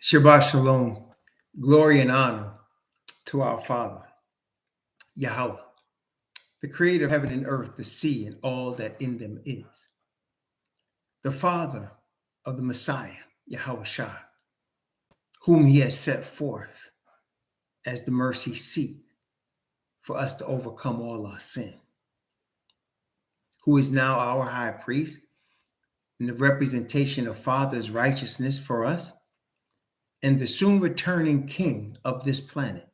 Shabbat Shalom. Glory and honor to our Father, Yahweh, the creator of heaven and earth, the sea, and all that in them is. The Father of the Messiah, Yahweh Shai, whom he has set forth as the mercy seat for us to overcome all our sin, who is now our high priest and the representation of Father's righteousness for us, and the soon returning King of this planet.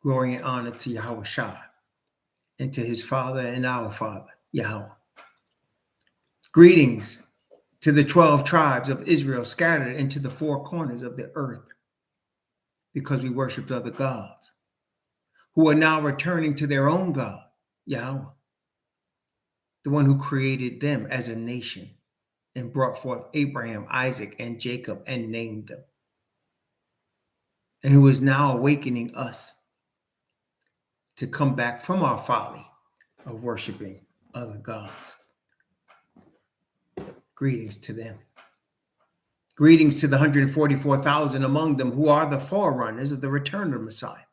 Glory and honor to Yahweh Shai and to his Father and our Father, Yahweh. Greetings to the 12 tribes of Israel scattered into the four corners of the earth because we worshiped other gods, who are now returning to their own God, Yahweh, the one who created them as a nation and brought forth Abraham, Isaac, and Jacob and named them, and who is now awakening us to come back from our folly of worshiping other gods. Greetings to them. Greetings to the 144,000 among them who are the forerunners of the return of Messiah.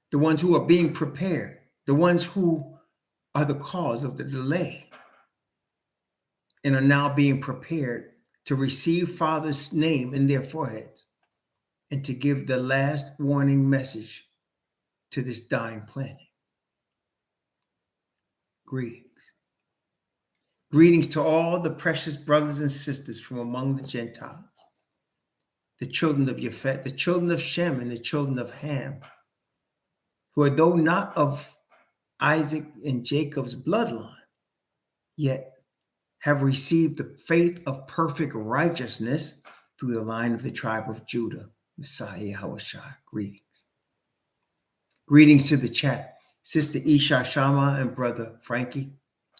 The ones who are being prepared, the ones who are the cause of the delay and are now being prepared to receive Father's name in their foreheads and to give the last warning message to this dying planet. Greetings. Greetings to all the precious brothers and sisters from among the Gentiles, the children of Japhet, the children of Shem, and the children of Ham, who are though not of Isaac and Jacob's bloodline, yet have received the faith of perfect righteousness through the line of the tribe of Judah, Messiah Yahushua. Greetings. Greetings to the chat, Sister Isha Shama and Brother Frankie.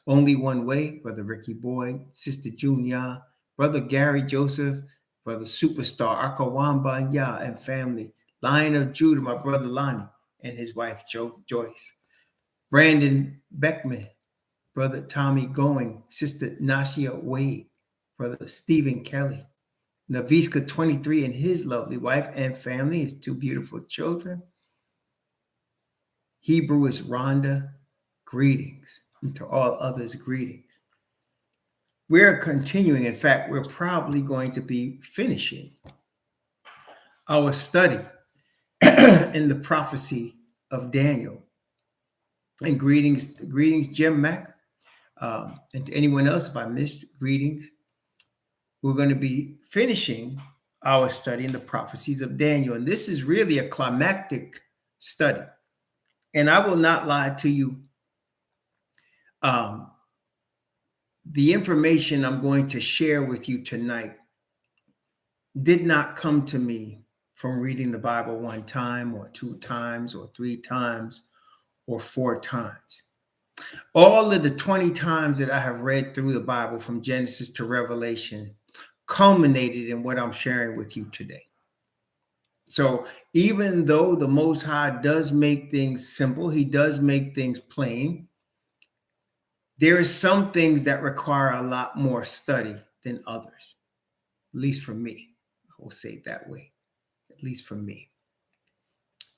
Only One Way, Brother Ricky Boyd, Sister Junior, Brother Gary Joseph, Brother Superstar, Akawamba and Yah and family, Lion of Judah, my brother Lonnie and his wife Joyce, Brandon Beckman, Brother Tommy Going, Sister Nashia Wade, Brother Stephen Kelly, Naviska 23 and his lovely wife and family, his two beautiful children. Hebrew is Rhonda, greetings. And to all others, greetings. We're continuing, in fact, we're probably going to be finishing our study in the prophecy of Daniel. And greetings, Jim Mack, and to anyone else, if I missed, greetings. We're going to be finishing our study in the prophecies of Daniel. And this is really a climactic study. And I will not lie to you. The information I'm going to share with you tonight did not come to me from reading the Bible one time or two times or three times or four times. All of the 20 times that I have read through the Bible from Genesis to Revelation culminated in what I'm sharing with you today. So even though the Most High does make things simple, he does make things plain, there are some things that require a lot more study than others, at least for me. I will say it that way, at least for me.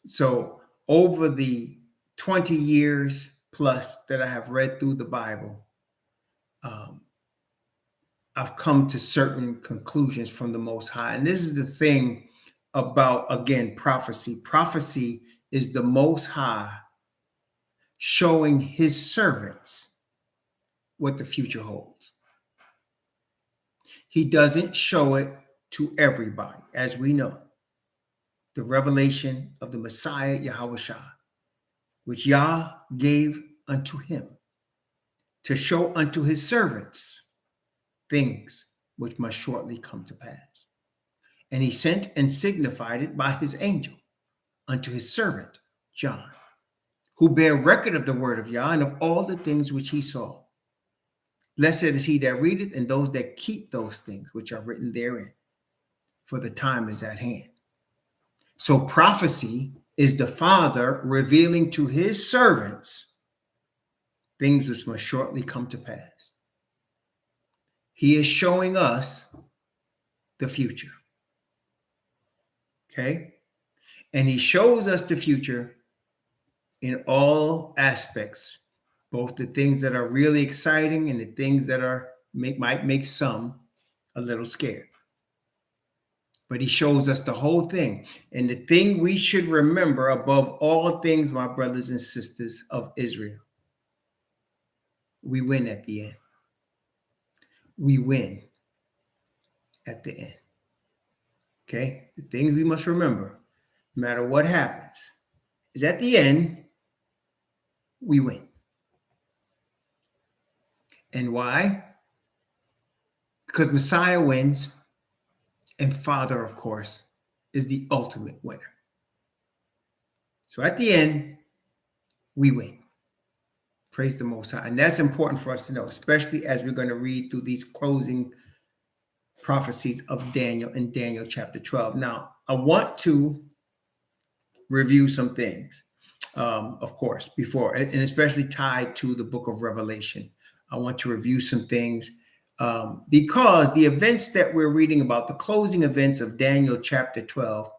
So over the 20 years plus that I have read through the Bible, I've come to certain conclusions from the Most High. And this is the thing about, again, prophecy. Prophecy is the Most High showing his servants what the future holds. He doesn't show it to everybody, as we know. The revelation of the Messiah, Yahushua, which Yah gave unto him to show unto his servants things which must shortly come to pass. And he sent and signified it by his angel unto his servant, John, who bare record of the word of Yah and of all the things which he saw. Blessed is he that readeth and those that keep those things which are written therein, for the time is at hand. So prophecy is the Father revealing to his servants things which must shortly come to pass. He is showing us the future. Okay? And he shows us the future in all aspects, both the things that are really exciting and the things that might make some a little scared. But he shows us the whole thing. And the thing we should remember above all things, my brothers and sisters of Israel, we win at the end. We win at the end. Okay? The things we must remember, no matter what happens, is at the end, we win. And why? Because Messiah wins, and Father, of course, is the ultimate winner. So at the end, we win. Praise the Most High. And that's important for us to know, especially as we're going to read through these closing prophecies of Daniel in Daniel chapter 12. Now, I want to review some things, of course, before, and especially tied to the book of Revelation. I want to review some things because the events that we're reading about, the closing events of Daniel chapter 12,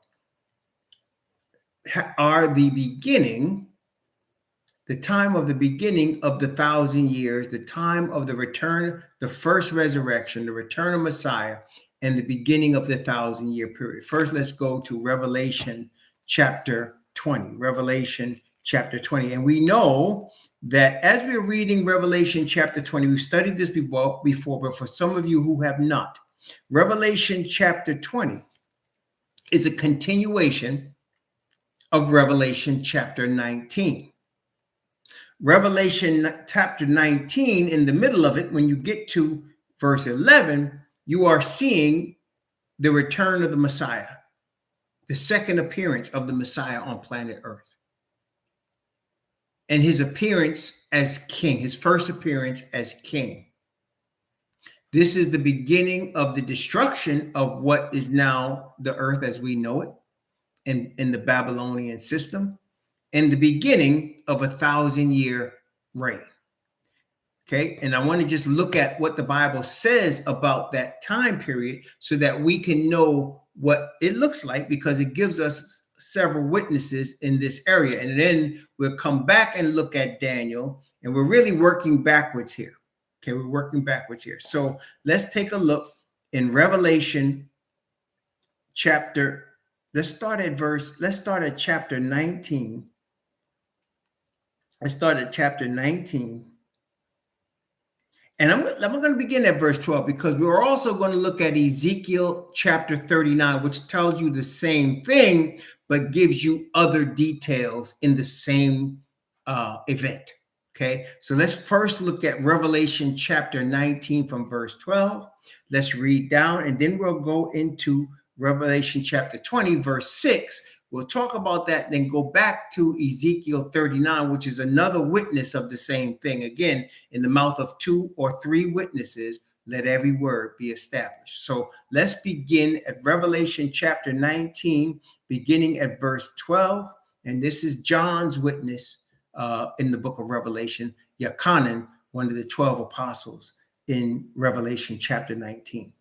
are the beginning, the time of the beginning of the 1,000 years, the time of the return, the first resurrection, the return of Messiah, and the beginning of the 1,000-year period. First, let's go to Revelation chapter 20. Revelation chapter 20. And we know that as we're reading Revelation chapter 20, we've studied this before, but for some of you who have not, Revelation chapter 20 is a continuation of Revelation chapter 19. Revelation chapter 19, in the middle of it, when you get to verse 11, you are seeing the return of the Messiah, the second appearance of the Messiah on planet Earth. And his appearance as king, his first appearance as king. This is the beginning of the destruction of what is now the earth as we know it in the Babylonian system, and the beginning of a 1,000-year reign. Okay, and I want to just look at what the Bible says about that time period so that we can know what it looks like, because it gives us several witnesses in this area. And then we'll come back and look at Daniel, and we're really working backwards here. Okay, we're working backwards here. So let's take a look in Revelation chapter. Let's start at chapter 19. Let's start at chapter 19. And I'm going to begin at verse 12, because we're also going to look at Ezekiel chapter 39, which tells you the same thing, but gives you other details in the same event. Okay, so let's first look at Revelation chapter 19 from verse 12. Let's read down, and then we'll go into Revelation chapter 20, verse 6. We'll talk about that, and then go back to Ezekiel 39, which is another witness of the same thing. Again, in the mouth of 2 or 3 witnesses, let every word be established. So let's begin at Revelation chapter 19, beginning at verse 12. And this is John's witness in the book of Revelation, Yochanan, one of the 12 apostles in Revelation chapter 19.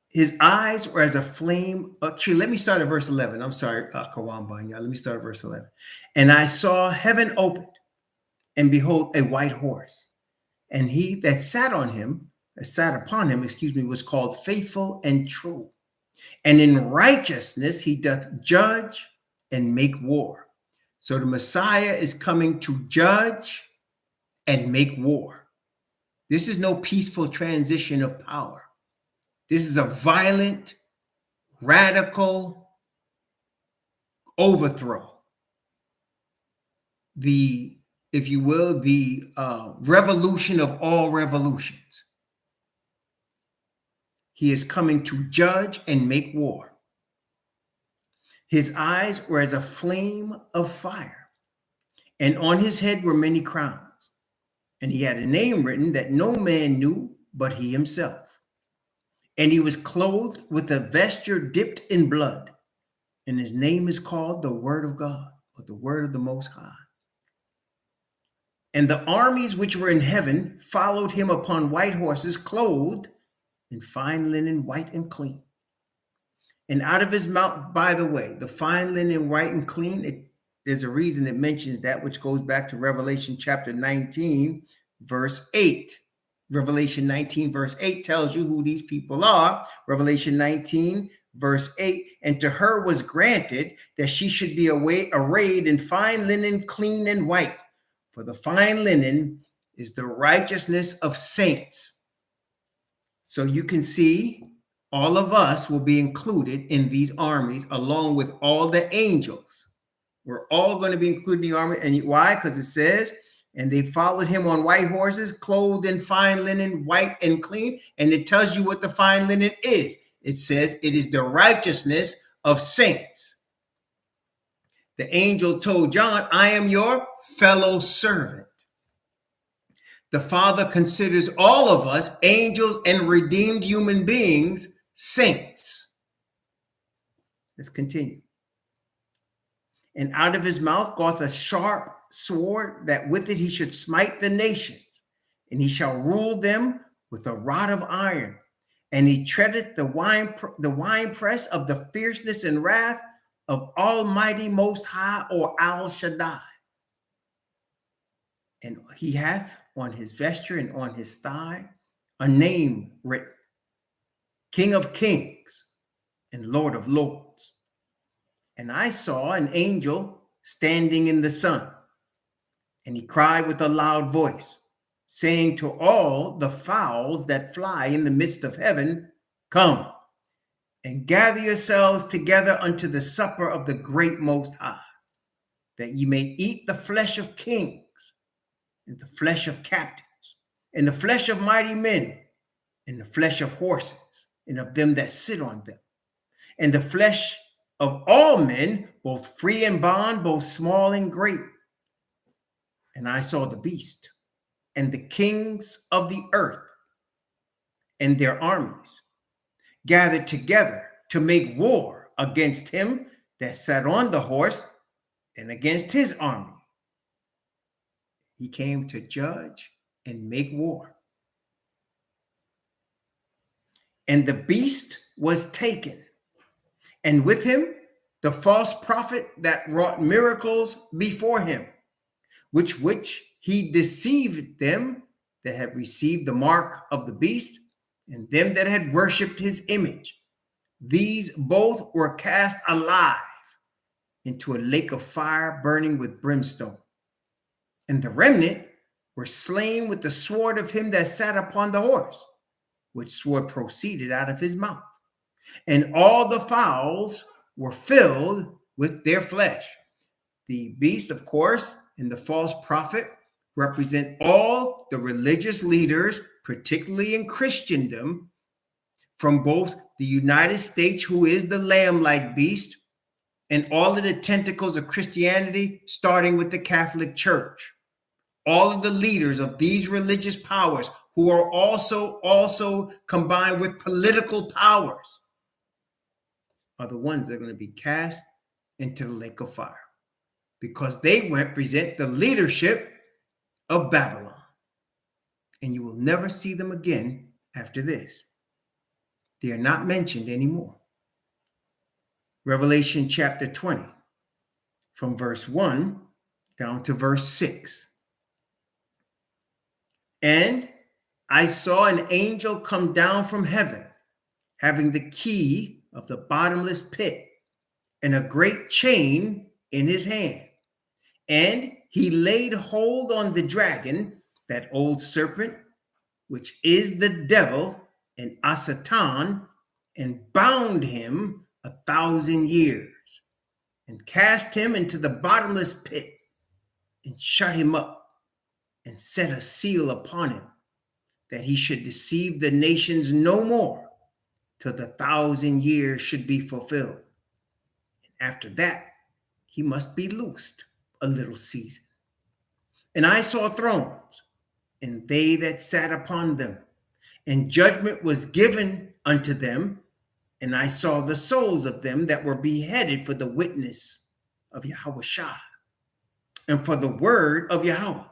His eyes were as a flame. Actually, let me start at verse 11. I'm sorry, Kawamban. Let me start at verse 11. And I saw heaven opened, and behold, a white horse. And he that sat upon him, was called Faithful and True. And in righteousness he doth judge and make war. So the Messiah is coming to judge and make war. This is no peaceful transition of power. This is a violent, radical overthrow. If you will, the revolution of all revolutions. He is coming to judge and make war. His eyes were as a flame of fire, and on his head were many crowns. And he had a name written that no man knew but he himself. And he was clothed with a vesture dipped in blood, and his name is called the Word of God, or the Word of the Most High. And the armies which were in heaven followed him upon white horses, clothed in fine linen, white and clean. And out of his mouth, by the way, the fine linen, white and clean, there's a reason it mentions that, which goes back to Revelation chapter 19, verse 8. Revelation 19, verse 8 tells you who these people are. Revelation 19, verse 8, and to her was granted that she should be arrayed in fine linen, clean and white. For the fine linen is the righteousness of saints. So you can see all of us will be included in these armies along with all the angels. We're all going to be included in the army. And why? Because it says, and they followed him on white horses, clothed in fine linen, white and clean. And it tells you what the fine linen is. It says it is the righteousness of saints. The angel told John, I am your fellow servant. The Father considers all of us, angels and redeemed human beings, saints. Let's continue. And out of his mouth goeth a sharp sword, that with it he should smite the nations, and he shall rule them with a rod of iron. And he treadeth the winepress of the fierceness and wrath of Almighty Most High, or Al Shaddai. And he hath on his vesture and on his thigh a name written, King of Kings and Lord of Lords. And I saw an angel standing in the sun, and he cried with a loud voice, saying to all the fowls that fly in the midst of heaven, Come and gather yourselves together unto the supper of the great Most High, that ye may eat the flesh of kings, and the flesh of captains, and the flesh of mighty men, and the flesh of horses, and of them that sit on them, and the flesh of all men, both free and bond, both small and great. And I saw the beast, and the kings of the earth, and their armies, gathered together to make war against him that sat on the horse, and against his army. He came to judge and make war. And the beast was taken, and with him the false prophet that wrought miracles before him, which he deceived them that had received the mark of the beast, and them that had worshipped his image. These both were cast alive into a lake of fire burning with brimstone. And the remnant were slain with the sword of him that sat upon the horse, which sword proceeded out of his mouth. And all the fowls were filled with their flesh. The beast, of course, and the false prophet represent all the religious leaders, particularly in Christendom, from both the United States, who is the lamb-like beast, and all of the tentacles of Christianity, starting with the Catholic Church. All of the leaders of these religious powers, who are also combined with political powers, are the ones that are going to be cast into the lake of fire, because they represent the leadership of Babylon. And you will never see them again after this. They are not mentioned anymore. Revelation chapter 20, from verse 1 down to verse 6. And I saw an angel come down from heaven, having the key of the bottomless pit and a great chain in his hand. And he laid hold on the dragon, that old serpent, which is the devil and Satan, and bound him 1,000 years, and cast him into the bottomless pit, and shut him up, and set a seal upon him, that he should deceive the nations no more, till the 1,000 years should be fulfilled. And after that, he must be loosed a little season. And I saw thrones, and they that sat upon them, and judgment was given unto them. And I saw the souls of them that were beheaded for the witness of Yahushua, and for the word of Yahweh,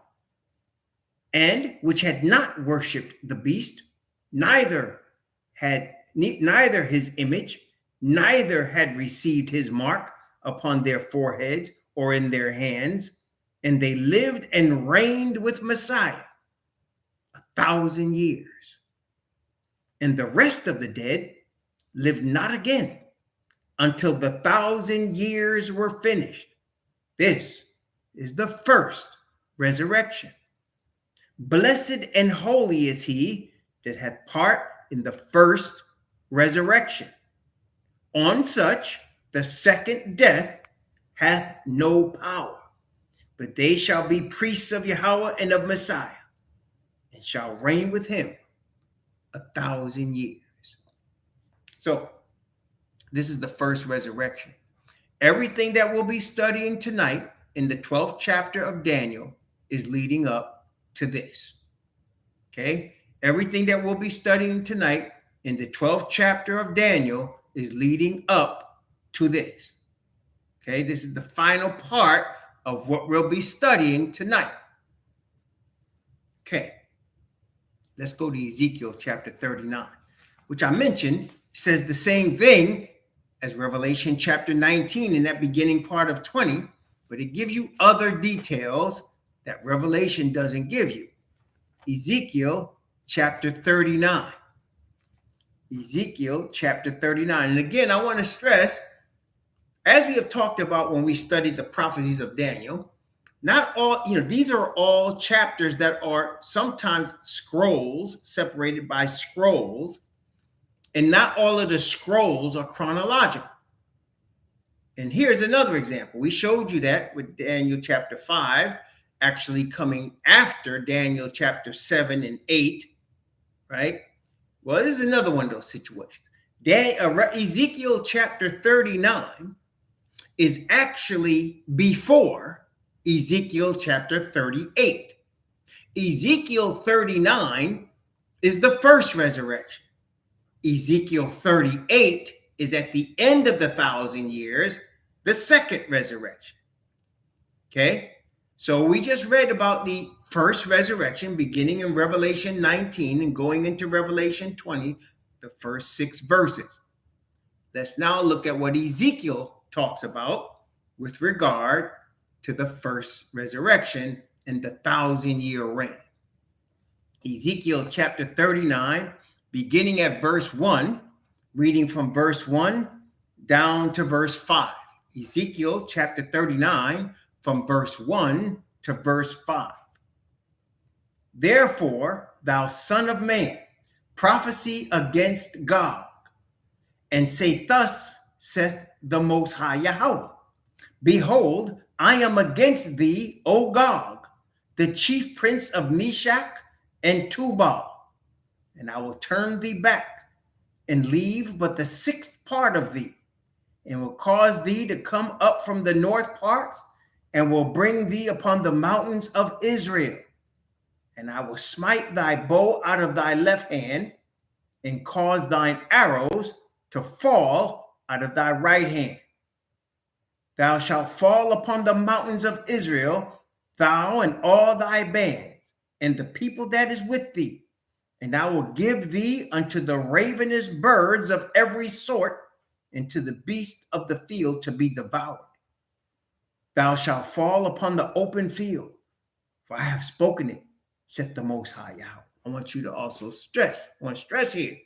and which had not worshipped the beast, neither had neither his image, neither had received his mark upon their foreheads or in their hands, and they lived and reigned with Messiah 1,000 years. And the rest of the dead lived not again until the 1,000 years were finished. This is the first resurrection. Blessed and holy is he that hath part in the first resurrection. On such the second death hath no power, but they shall be priests of Yahweh and of Messiah, and shall reign with him 1,000 years. So, this is the first resurrection. Everything that we'll be studying tonight in the 12th chapter of Daniel is leading up to this. Okay? Everything that we'll be studying tonight in the 12th chapter of Daniel is leading up to this. Okay? This is the final part of what we'll be studying tonight. Okay. Let's go to Ezekiel chapter 39, which I mentioned says the same thing as Revelation chapter 19 in that beginning part of 20, but it gives you other details that Revelation doesn't give you. Ezekiel chapter 39. Ezekiel chapter 39. And again, I want to stress, as we have talked about when we studied the prophecies of Daniel, not all, these are all chapters that are sometimes scrolls, separated by scrolls, and not all of the scrolls are chronological. And here's another example. We showed you that with Daniel chapter 5, actually coming after Daniel chapter 7 and 8, right? Well, this is another one of those situations. Ezekiel chapter 39 is actually before Ezekiel chapter 38. Ezekiel 39 is the first resurrection. Ezekiel 38 is at the end of the 1,000 years, the second resurrection. Okay? So we just read about the first resurrection beginning in Revelation 19 and going into Revelation 20, the first 6 verses. Let's now look at what Ezekiel talks about with regard to the first resurrection and the 1,000-year reign. Ezekiel chapter 39, beginning at verse 1, reading from verse 1 down to verse 5. Ezekiel chapter 39, from verse 1 to verse 5. Therefore, thou son of man, prophesy against Gog, and say, thus saith the Most High Yahweh, behold, I am against thee, O Gog, the chief prince of Meshach and Tubal, and I will turn thee back and leave but the 6th part of thee, and will cause thee to come up from the north parts, and will bring thee upon the mountains of Israel. And I will smite thy bow out of thy left hand, and cause thine arrows to fall out of thy right hand. Thou shalt fall upon the mountains of Israel, thou and all thy bands, and the people that is with thee. And I will give thee unto the ravenous birds of every sort, and to the beasts of the field to be devoured. Thou shalt fall upon the open field, for I have spoken it, saith the Most High Yahweh. I want you to also stress, here.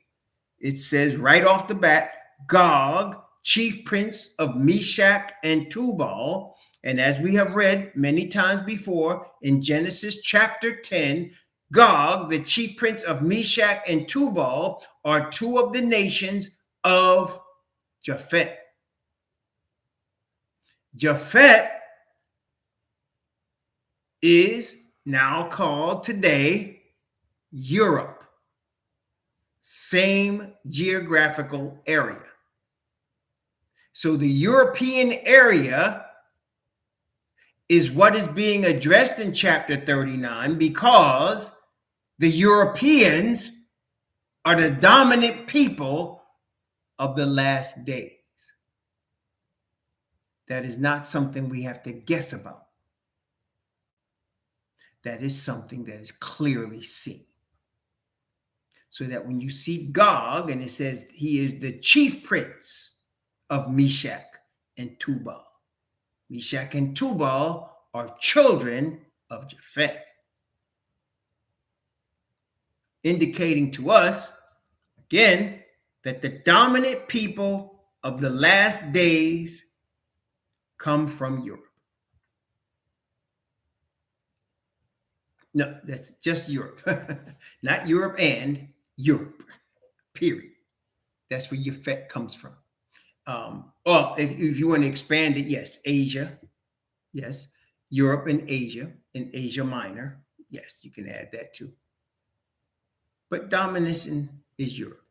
It says right off the bat, Gog, chief prince of Meshach and Tubal. And as we have read many times before in Genesis chapter 10, Gog, the chief prince of Meshach and Tubal, are 2 of the nations of Japhet. Japhet is now called today Europe. Same geographical area. So the European area is what is being addressed in chapter 39, because the Europeans are the dominant people of the last days. That is not something we have to guess about. That is something that is clearly seen. So that when you see Gog, and it says he is the chief prince of Meshach and Tubal. Meshach and Tubal are children of Japhet, indicating to us, again, that the dominant people of the last days come from Europe. No, that's just Europe. Not Europe and Europe, period. That's where Japhet comes from. Or if you want to expand it, yes, Asia, yes, Europe and Asia Minor, yes, you can add that too. But domination is Europe.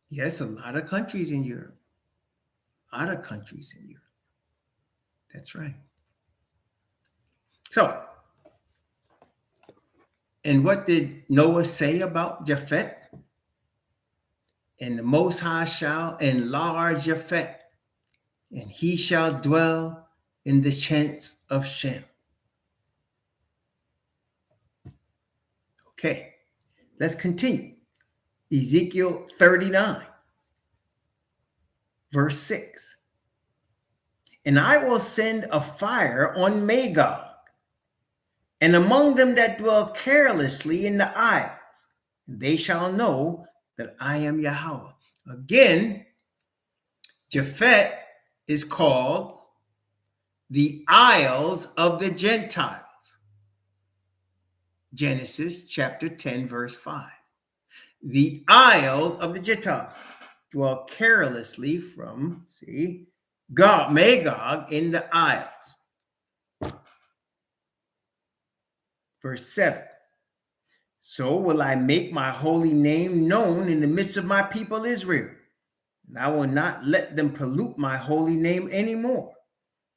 Yes, a lot of countries in Europe. A lot of countries in Europe. That's right. So, and what did Noah say about Japhet? And the Most High shall enlarge Japhet, and he shall dwell in the tents of Shem. Okay, let's continue. Ezekiel 39, verse 6. And I will send a fire on Magog, and among them that dwell carelessly in the isles, and they shall know that I am Yahweh. Again, Japhet is called the Isles of the Gentiles. Genesis chapter 10, verse 5. The Isles of the Gentiles dwell carelessly from, Magog in the isles. Verse 7. So will I make my holy name known in the midst of my people Israel, and I will not let them pollute my holy name anymore.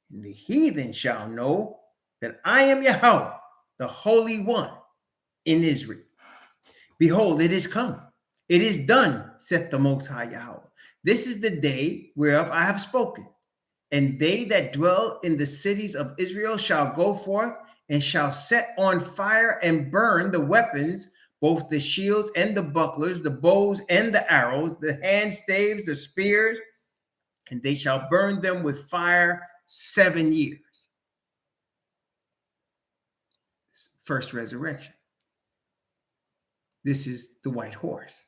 And the heathen shall know that I am Yahweh, the Holy One in Israel. Behold, it is come. It is done, saith the Most High Yahweh. This is the day whereof I have spoken. And they that dwell in the cities of Israel shall go forth and shall set on fire and burn the weapons, both the shields and the bucklers, the bows and the arrows, the hand staves, the spears, and they shall burn them with fire 7 years. First resurrection. This is the white horse.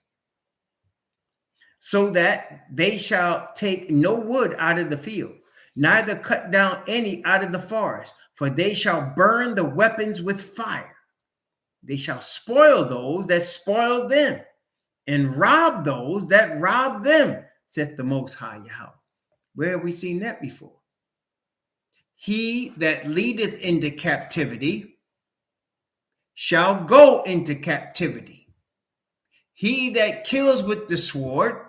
So that they shall take no wood out of the field, neither cut down any out of the forest, for they shall burn the weapons with fire. They shall spoil those that spoil them, and rob those that rob them, saith the Most High Yahweh. Where have we seen that before? He that leadeth into captivity shall go into captivity. He that kills with the sword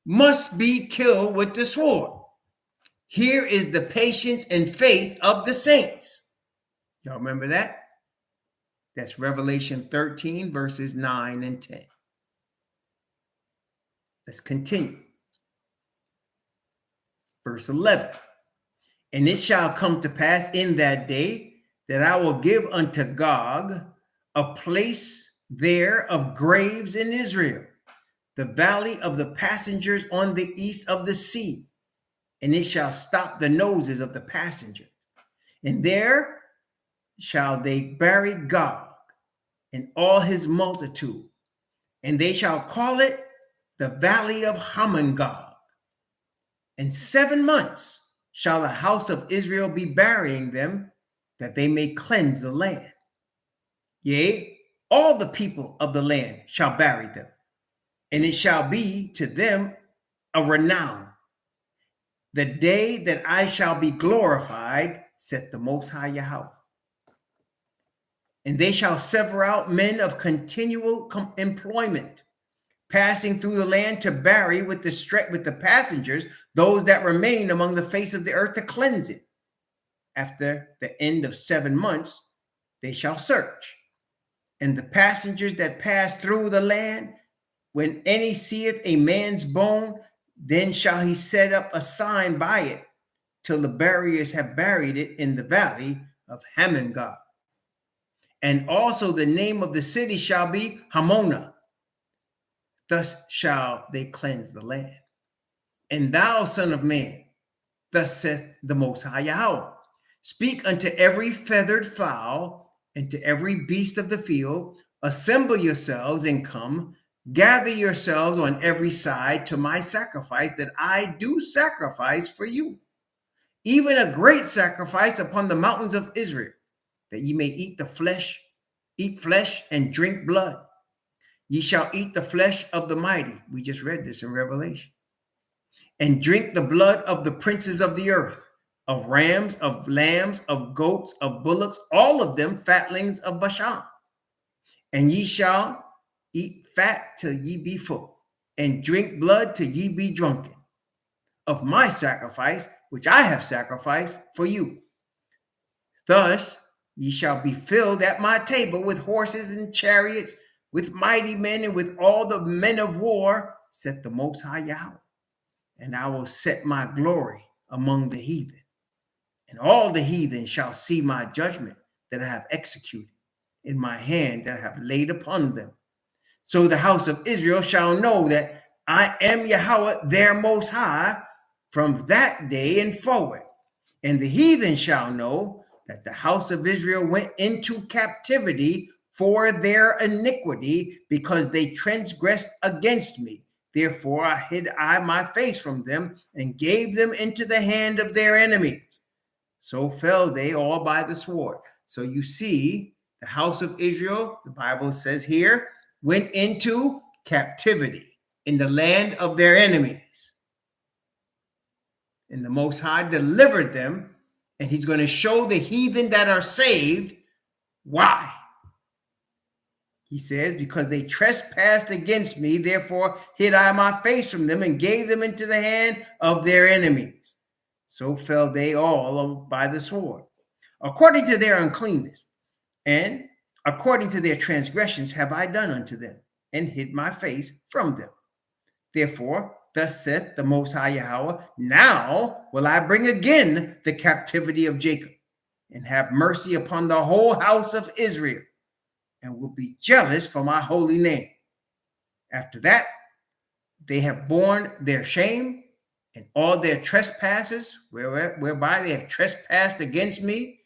must be killed with the sword. Here is the patience and faith of the saints. Y'all remember that? That's Revelation 13, verses 9 and 10. Let's continue. Verse 11. And it shall come to pass in that day that I will give unto Gog a place there of graves in Israel, the valley of the passengers on the east of the sea, and it shall stop the noses of the passenger. And there shall they bury Gog and all his multitude, and they shall call it the valley of Hamon-Gog. And 7 months shall the house of Israel be burying them, that they may cleanse the land. Yea, all the people of the land shall bury them, and it shall be to them a renown, the day that I shall be glorified, saith the Most High Yahweh. And they shall sever out men of continual employment, passing through the land to bury with the passengers those that remain among the face of the earth to cleanse it. After the end of 7 months, they shall search. And the passengers that pass through the land, when any seeth a man's bone, then shall he set up a sign by it, till the buriers have buried it in the valley of Hamon-Gog. And also the name of the city shall be Hamona. Thus shall they cleanse the land. And thou, son of man, thus saith the Most High Yahweh, speak unto every feathered fowl and to every beast of the field, assemble yourselves and come, gather yourselves on every side to my sacrifice that I do sacrifice for you, even a great sacrifice upon the mountains of Israel, that ye may eat flesh and drink blood. Ye shall eat the flesh of the mighty. We just read this in Revelation. And drink the blood of the princes of the earth, of rams, of lambs, of goats, of bullocks, all of them fatlings of Bashan. And ye shall eat fat till ye be full, and drink blood till ye be drunken, of my sacrifice, which I have sacrificed for you. Thus ye shall be filled at my table with horses and chariots, with mighty men, and with all the men of war, saith the Most High Yahweh. And I will set my glory among the heathen, and all the heathen shall see my judgment that I have executed in my hand that I have laid upon them. So the house of Israel shall know that I am Yahweh, their Most High, from that day and forward. And the heathen shall know that the house of Israel went into captivity for their iniquity, because they transgressed against me. Therefore I hid my face from them, and gave them into the hand of their enemies. So fell they all by the sword. So you see, the house of Israel, the Bible says here, went into captivity in the land of their enemies. And the Most High delivered them, and he's going to show the heathen that are saved why. He says, because they trespassed against me, therefore hid I my face from them, and gave them into the hand of their enemies. So fell they all by the sword, according to their uncleanness, and according to their transgressions have I done unto them, and hid my face from them. Therefore, thus saith the Most High Yahweh, now will I bring again the captivity of Jacob, and have mercy upon the whole house of Israel, and will be jealous for my holy name. After that, they have borne their shame and all their trespasses, whereby they have trespassed against me,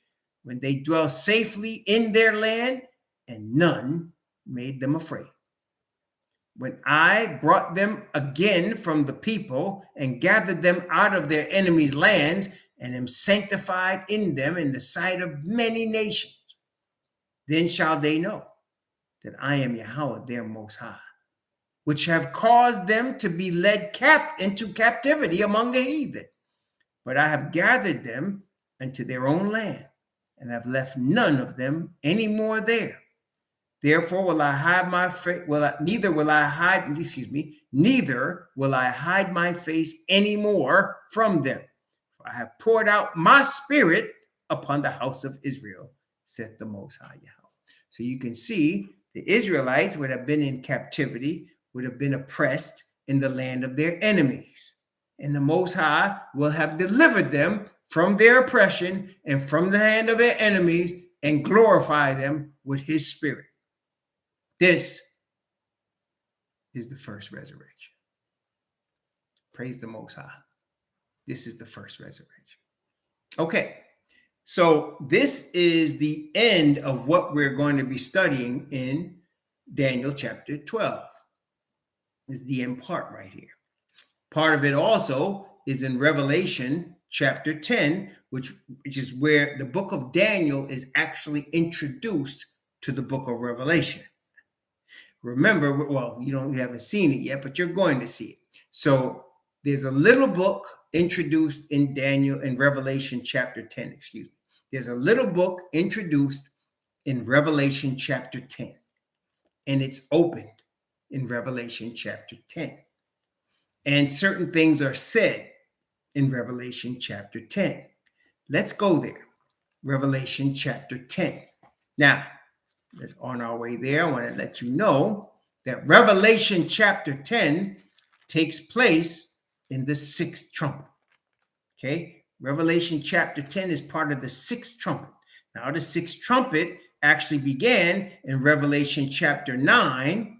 when they dwell safely in their land, and none made them afraid. When I brought them again from the people, and gathered them out of their enemies' lands, and am sanctified in them in the sight of many nations, then shall they know that I am Yahweh, their Most High, which have caused them to be led into captivity among the heathen. But I have gathered them unto their own land, and have left none of them any more there. Therefore will I hide my face, neither will I hide my face any more from them. For I have poured out my spirit upon the house of Israel, saith the Most High Yahweh. So you can see the Israelites would have been in captivity, would have been oppressed in the land of their enemies. And the Most High will have delivered them from their oppression and from the hand of their enemies, and glorify them with his spirit. This is the first resurrection. Praise the Most High. This is the first resurrection. Okay, so this is the end of what we're going to be studying in Daniel chapter 12. This is the end part right here. Part of it also is in Revelation chapter 10, which is where the book of Daniel is actually introduced to the book of Revelation. Remember, well, you haven't seen it yet, but you're going to see it. So there's a little book introduced in Revelation chapter 10, There's a little book introduced in Revelation chapter 10, and it's opened in Revelation chapter 10. And certain things are said in Revelation chapter 10. Let's go there. Revelation chapter 10. Now, let's on our way there. I want to let you know that Revelation chapter 10 takes place in the sixth trumpet. Okay? Revelation chapter 10 is part of the sixth trumpet. Now, the sixth trumpet actually began in Revelation chapter 9,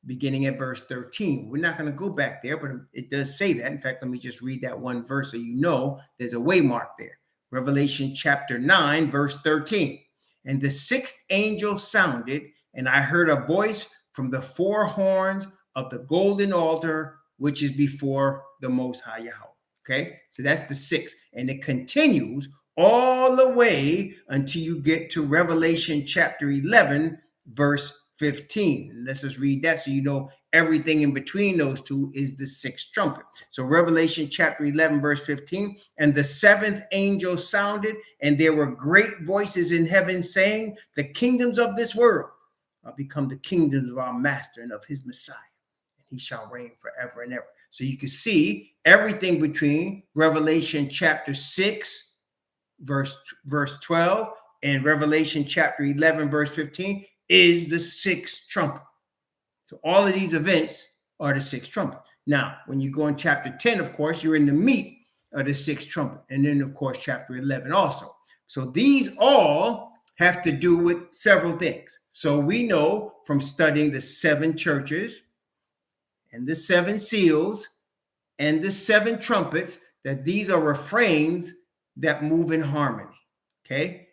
beginning at verse 13. We're not going to go back there, but it does say that. In fact, let me just read that one verse so you know there's a waymark there. Revelation chapter 9, verse 13. And the sixth angel sounded, and I heard a voice from the four horns of the golden altar, which is before the Most High Yahweh. Okay, so that's the sixth, and it continues all the way until you get to Revelation chapter 11, verse 15. And let's just read that so you know everything in between those two is the sixth trumpet. So Revelation chapter 11, verse 15, and the seventh angel sounded, and there were great voices in heaven saying, the kingdoms of this world are become the kingdoms of our master and of his Messiah, and he shall reign forever and ever. So you can see everything between Revelation chapter 6, verse 12, and Revelation chapter 11, verse 15 is the sixth trumpet. So all of these events are the sixth trumpet. Now, when you go in chapter 10, of course, you're in the meat of the sixth trumpet. And then, of course, chapter 11 also. So these all have to do with several things. So we know from studying the seven churches and the seven seals and the seven trumpets that these are refrains that move in harmony. Okay?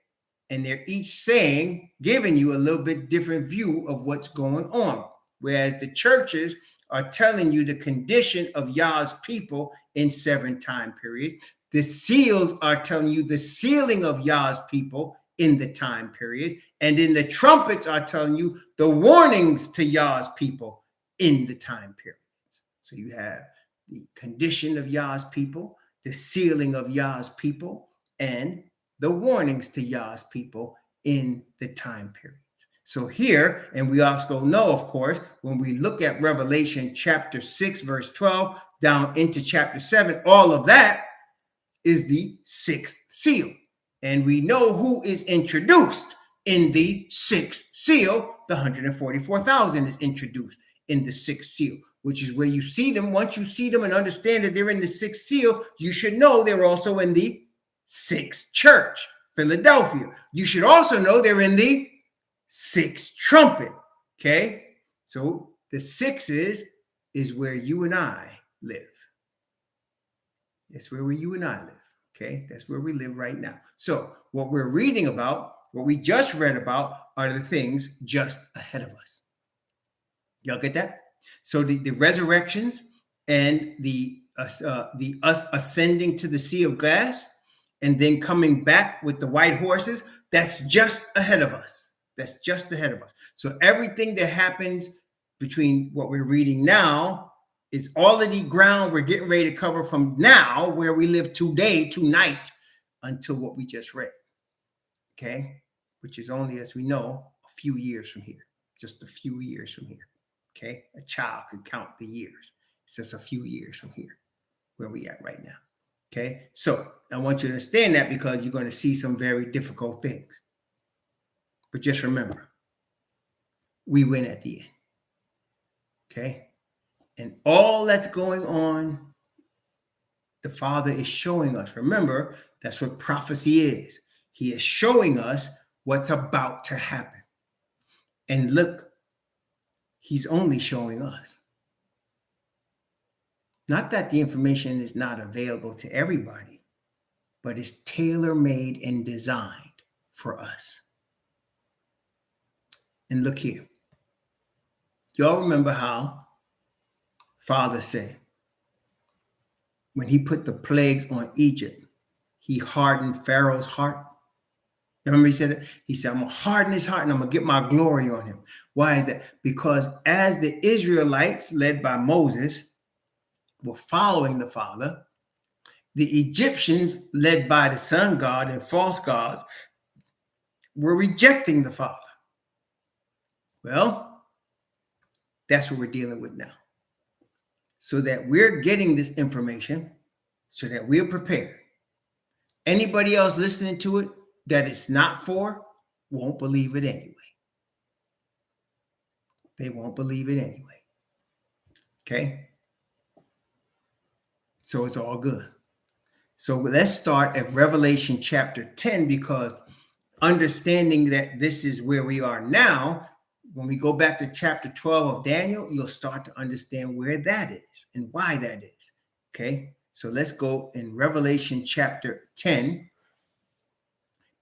And they're each saying, giving you a little bit different view of what's going on. Whereas the churches are telling you the condition of Yah's people in 7 time periods. The seals are telling you the sealing of Yah's people in the time periods. And then the trumpets are telling you the warnings to Yah's people in the time periods. So you have the condition of Yah's people, the sealing of Yah's people, and the warnings to Yah's people in the time period. So here, and we also know, of course, when we look at Revelation chapter 6, verse 12, down into chapter 7, all of that is the sixth seal. And we know who is introduced in the sixth seal. The 144,000 is introduced in the sixth seal, which is where you see them. Once you see them and understand that they're in the sixth seal, you should know they're also in the sixth church, Philadelphia. You should also know they're in the sixth trumpet. Okay, so the sixes is where you and I live. That's where you and I live. Okay, that's where we live right now. So what we're reading about, what we just read about, are the things just ahead of us. Y'all get that? So the resurrections and the us ascending to the sea of glass and then coming back with the white horses, that's just ahead of us. That's just ahead of us. So everything that happens between what we're reading now is all of the ground we're getting ready to cover from now, where we live today, tonight, until what we just read. Okay? Which is only, as we know, a few years from here. Just a few years from here. Okay? A child could count the years. It's just a few years from here, where we at right now. Okay? So I want you to understand that, because you're going to see some very difficult things. But just remember, we win at the end. Okay? And all that's going on, the Father is showing us. Remember, that's what prophecy is. He is showing us what's about to happen. And look, he's only showing us. Not that the information is not available to everybody, but it's tailor-made and designed for us. And look here. Y'all remember how Father said, when he put the plagues on Egypt, he hardened Pharaoh's heart. Remember he said it? He said, I'm going to harden his heart and I'm going to get my glory on him. Why is that? Because as the Israelites, led by Moses, were following the Father, the Egyptians, led by the sun god and false gods, were rejecting the Father. Well, that's what we're dealing with now. So that we're getting this information, so that we're prepared. Anybody else listening to it that it's not for won't believe it anyway. They won't believe it anyway. Okay? So it's all good. So let's start at Revelation chapter 10, because understanding that this is where we are now, when we go back to chapter 12 of Daniel, you'll start to understand where that is and why that is. Okay, so let's go in Revelation chapter 10,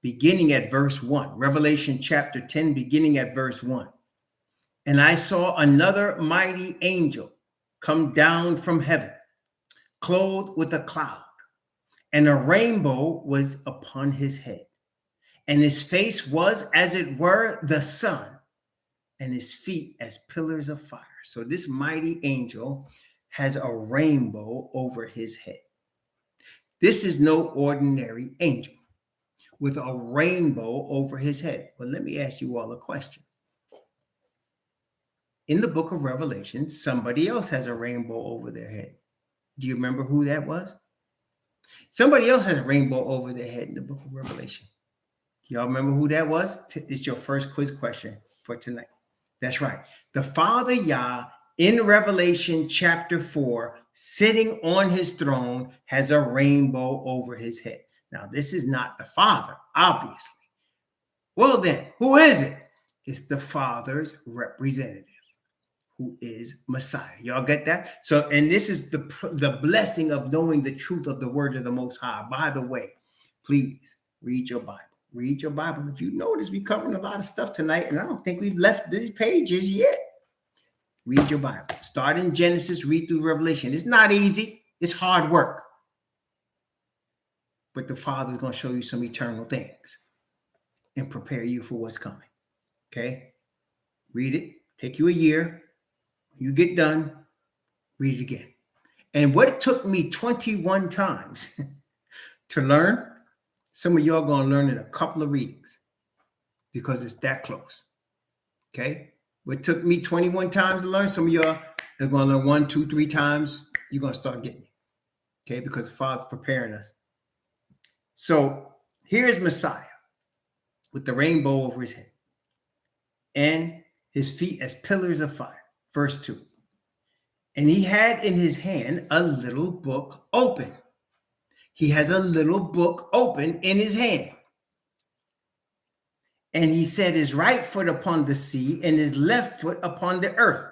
beginning at verse 1. Revelation chapter 10, beginning at verse 1. And I saw another mighty angel come down from heaven, clothed with a cloud, and a rainbow was upon his head. And his face was as it were the sun, and his feet as pillars of fire. So this mighty angel has a rainbow over his head. This is no ordinary angel with a rainbow over his head. Well, let me ask you all a question. In the book of Revelation, somebody else has a rainbow over their head. Do you remember who that was? Somebody else has a rainbow over their head in the book of Revelation. Y'all remember who that was? It's your first quiz question for tonight. That's right. The Father Yah in Revelation chapter 4, sitting on his throne, has a rainbow over his head. Now, this is not the Father, obviously. Well, then, who is it? It's the Father's representative, who is Messiah. Y'all get that? So, and this is the blessing of knowing the truth of the word of the Most High. By the way, please read your Bible. Read your Bible. If you notice, we're covering a lot of stuff tonight, and I don't think we've left these pages yet. Read your Bible. Start in Genesis, read through Revelation. It's not easy. It's hard work. But the Father's going to show you some eternal things and prepare you for what's coming. Okay? Read it. Take you a year. When you get done, read it again. And what took me 21 times to learn, some of y'all going to learn in a couple of readings because it's that close. Okay? What took me 21 times to learn, some of y'all are going to learn 1, 2, 3 times. You're going to start getting it. Okay? Because the Father's preparing us. So here's Messiah with the rainbow over his head and his feet as pillars of fire. Verse 2. And he had in his hand a little book open. He has a little book open in his hand. And he set his right foot upon the sea and his left foot upon the earth.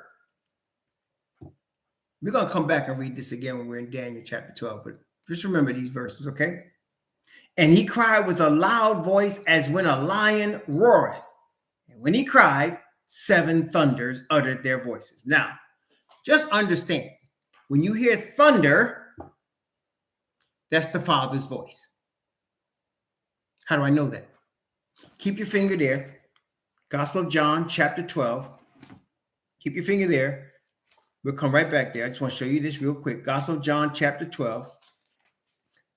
We're going to come back and read this again when we're in Daniel chapter 12, but just remember these verses, okay? And he cried with a loud voice as when a lion roareth. And when he cried, 7 thunders uttered their voices. Now, just understand, when you hear thunder, that's the Father's voice. How do I know that? Keep your finger there. Gospel of John, chapter 12. Keep your finger there. We'll come right back there. I just want to show you this real quick. Gospel of John, chapter 12.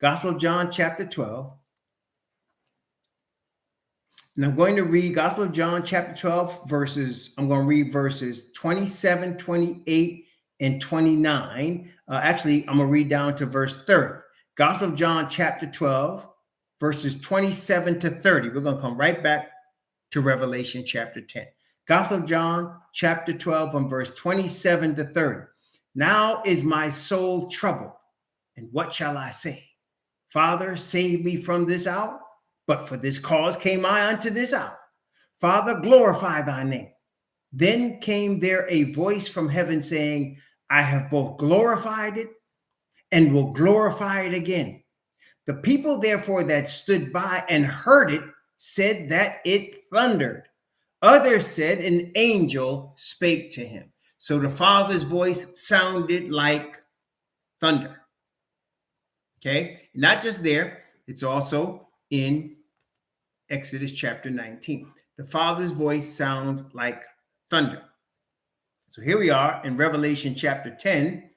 Gospel of John, chapter 12. And I'm going to read Gospel of John, chapter 12, I'm going to read verses 27, 28, and 29. Actually, I'm going to read down to verse 30. Gospel of John, chapter 12, verses 27 to 30. We're going to come right back to Revelation chapter 10. Gospel of John, chapter 12, from verse 27 to 30. Now is my soul troubled, and what shall I say? Father, save me from this hour. But for this cause came I unto this hour. Father, glorify thy name. Then came there a voice from heaven saying, I have both glorified it and will glorify it again. The people, therefore, that stood by and heard it said that it thundered. Others said an angel spake to him. So the Father's voice sounded like thunder. Okay? Not just there, it's also in Exodus chapter 19. The Father's voice sounds like thunder. So here we are in Revelation chapter 10.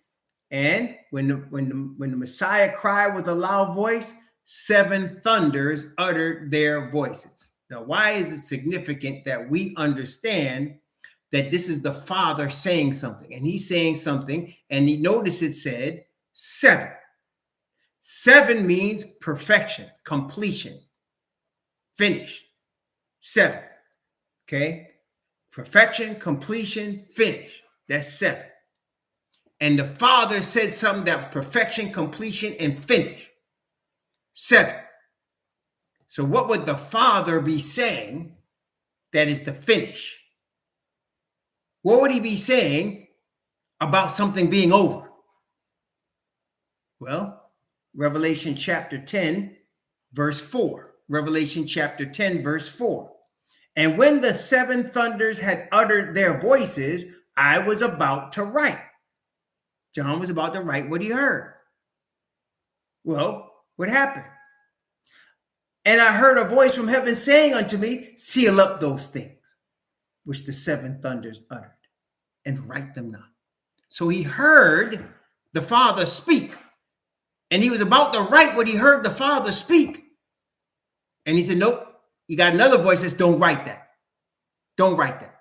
And when the Messiah cried with a loud voice, 7 thunders uttered their voices. Now, why is it significant that we understand that this is the Father saying something? And he's saying something, and he noticed it said 7. 7 means perfection, completion, finished. 7. Okay? Perfection, completion, finish. That's 7. And the Father said something that was perfection, completion, and finish. 7. So what would the Father be saying that is the finish? What would he be saying about something being over? Well, Revelation chapter 10, verse 4. Revelation chapter 10, verse 4. And when the seven thunders had uttered their voices, I was about to write. John was about to write what he heard. Well, what happened? And I heard a voice from heaven saying unto me, seal up those things which the seven thunders uttered, and write them not. So he heard the Father speak, and he was about to write what he heard the Father speak. And he said, nope, you got another voice that says, don't write that. Don't write that.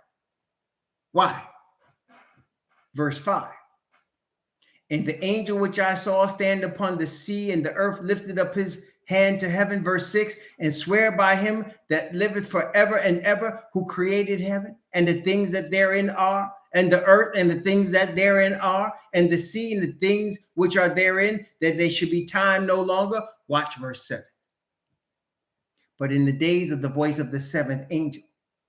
Why? Verse 5. And the angel which I saw stand upon the sea and the earth lifted up his hand to heaven, verse 6, and swear by him that liveth forever and ever, who created heaven and the things that therein are, and the earth and the things that therein are, and the sea and the things which are therein, that they should be time no longer. Watch verse 7. But in the days of the voice of the seventh angel,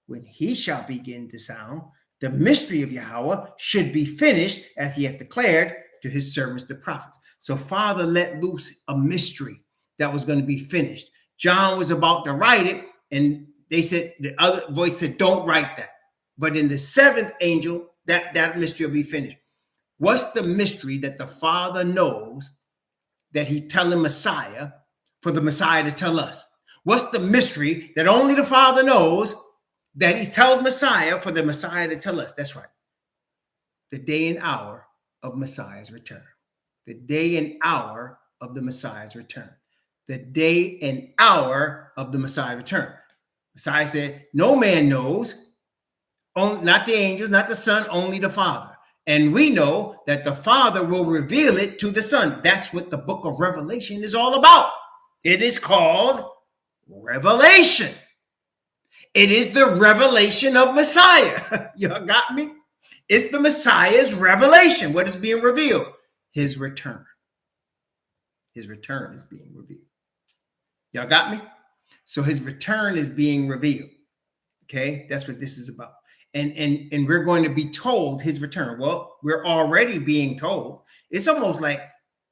when he shall begin to sound, the mystery of Yahweh should be finished, as he hath declared to his servants, the prophets. So Father let loose a mystery that was going to be finished. John was about to write it, and they said, the other voice said, don't write that. But in the seventh angel, that mystery will be finished. What's the mystery that the Father knows that he's telling Messiah for the Messiah to tell us? What's the mystery that only the Father knows that he tells Messiah for the Messiah to tell us? That's right. The day and hour of Messiah's return. The day and hour of the Messiah's return. The day and hour of the Messiah's return. Messiah said, no man knows, not the angels, not the Son, only the Father. And we know that the Father will reveal it to the Son. That's what the book of Revelation is all about. It is called Revelation. It is the revelation of Messiah. You got me? It's the Messiah's revelation. What is being revealed? His return. His return is being revealed. Y'all got me? So his return is being revealed. Okay, that's what this is about. And we're going to be told his return. Well, we're already being told. It's almost like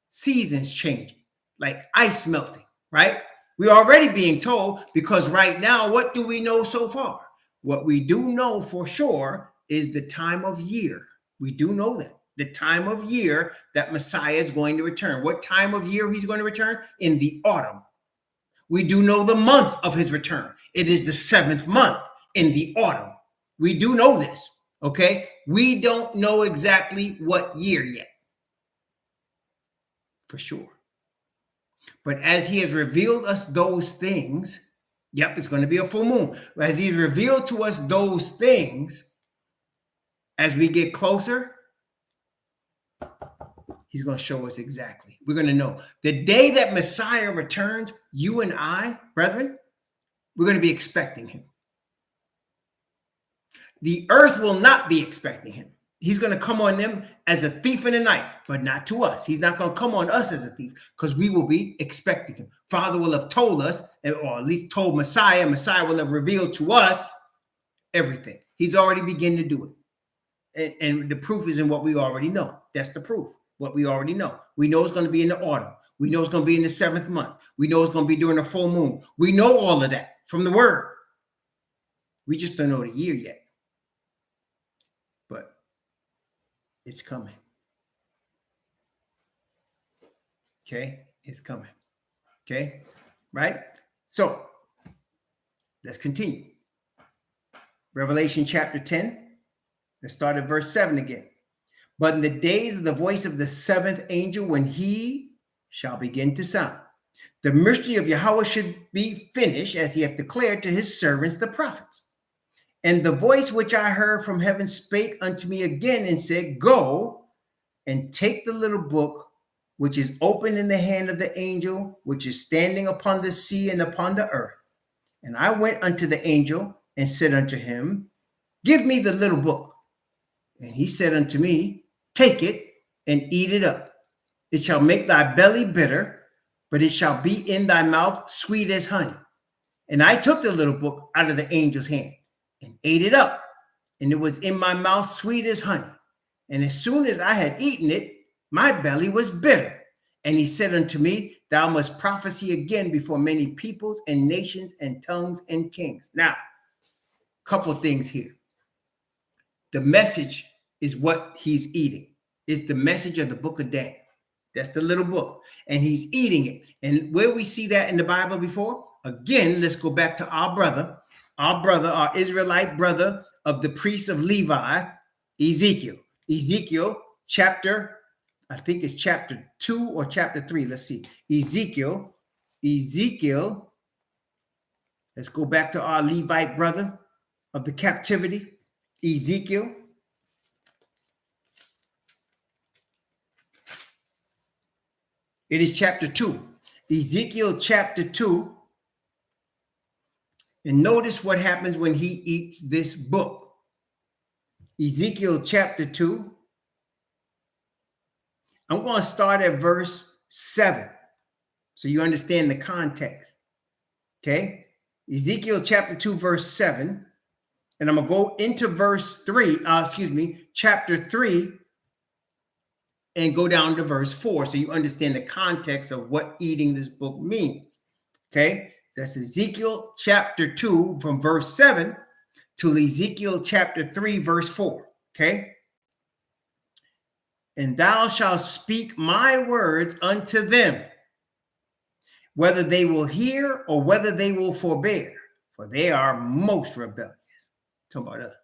seasons changing, like ice melting, right? We're already being told, because right now, what do we know so far? What we do know for sure is the time of year. We do know that. The time of year that Messiah is going to return. What time of year he's going to return? In the autumn. We do know the month of his return. It is the 7th month in the autumn. We do know this, okay? We don't know exactly what year yet, for sure. But as he has revealed us those things, yep, it's going to be a full moon. As he's revealed to us those things, as we get closer, he's going to show us exactly. We're going to know. The day that Messiah returns, you and I, brethren, we're going to be expecting him. The earth will not be expecting him. He's going to come on them as a thief in the night, but not to us. He's not going to come on us as a thief, because we will be expecting him. Father will have told us, or at least told Messiah. Messiah will have revealed to us everything. He's already begun to do it. And the proof is in what we already know. That's the proof, what we already know. We know it's going to be in the autumn. We know it's going to be in the 7th month. We know it's going to be during the full moon. We know all of that from the word. We just don't know the year yet. But it's coming. Okay, it's coming. Okay, right? So let's continue. Revelation chapter 10. Let's start at verse 7 again. But in the days of the voice of the 7th angel, when he shall begin to sound, the mystery of Yahweh should be finished, as he hath declared to his servants the prophets. And the voice which I heard from heaven spake unto me again and said, go and take the little book which is open in the hand of the angel, which is standing upon the sea and upon the earth. And I went unto the angel and said unto him, give me the little book. And he said unto me, take it and eat it up. It shall make thy belly bitter, but it shall be in thy mouth sweet as honey. And I took the little book out of the angel's hand and ate it up. And it was in my mouth sweet as honey. And as soon as I had eaten it, my belly was bitter. And he said unto me, thou must prophesy again before many peoples and nations and tongues and kings. Now, couple things here. The message is what he's eating. It's the message of the book of Daniel. That's the little book. And he's eating it. And where we see that in the Bible before, again, let's go back to our brother, our Israelite brother of the priest of Levi, Ezekiel. Ezekiel chapter, I think it's chapter 2 or chapter 3. Let's see. Ezekiel, let's go back to our Levite brother of the captivity, Ezekiel. It is chapter 2. Ezekiel chapter 2. And notice what happens when he eats this book. Ezekiel chapter 2. I'm going to start at verse 7 so you understand the context. Okay? Ezekiel chapter 2, verse 7. And I'm going to go into verse 3, chapter 3, and go down to verse 4 so you understand the context of what eating this book means. Okay? That's Ezekiel chapter 2 from verse 7 to Ezekiel chapter 3, verse 4. Okay? And thou shalt speak my words unto them, whether they will hear or whether they will forbear, for they are most rebellious. Talking about us.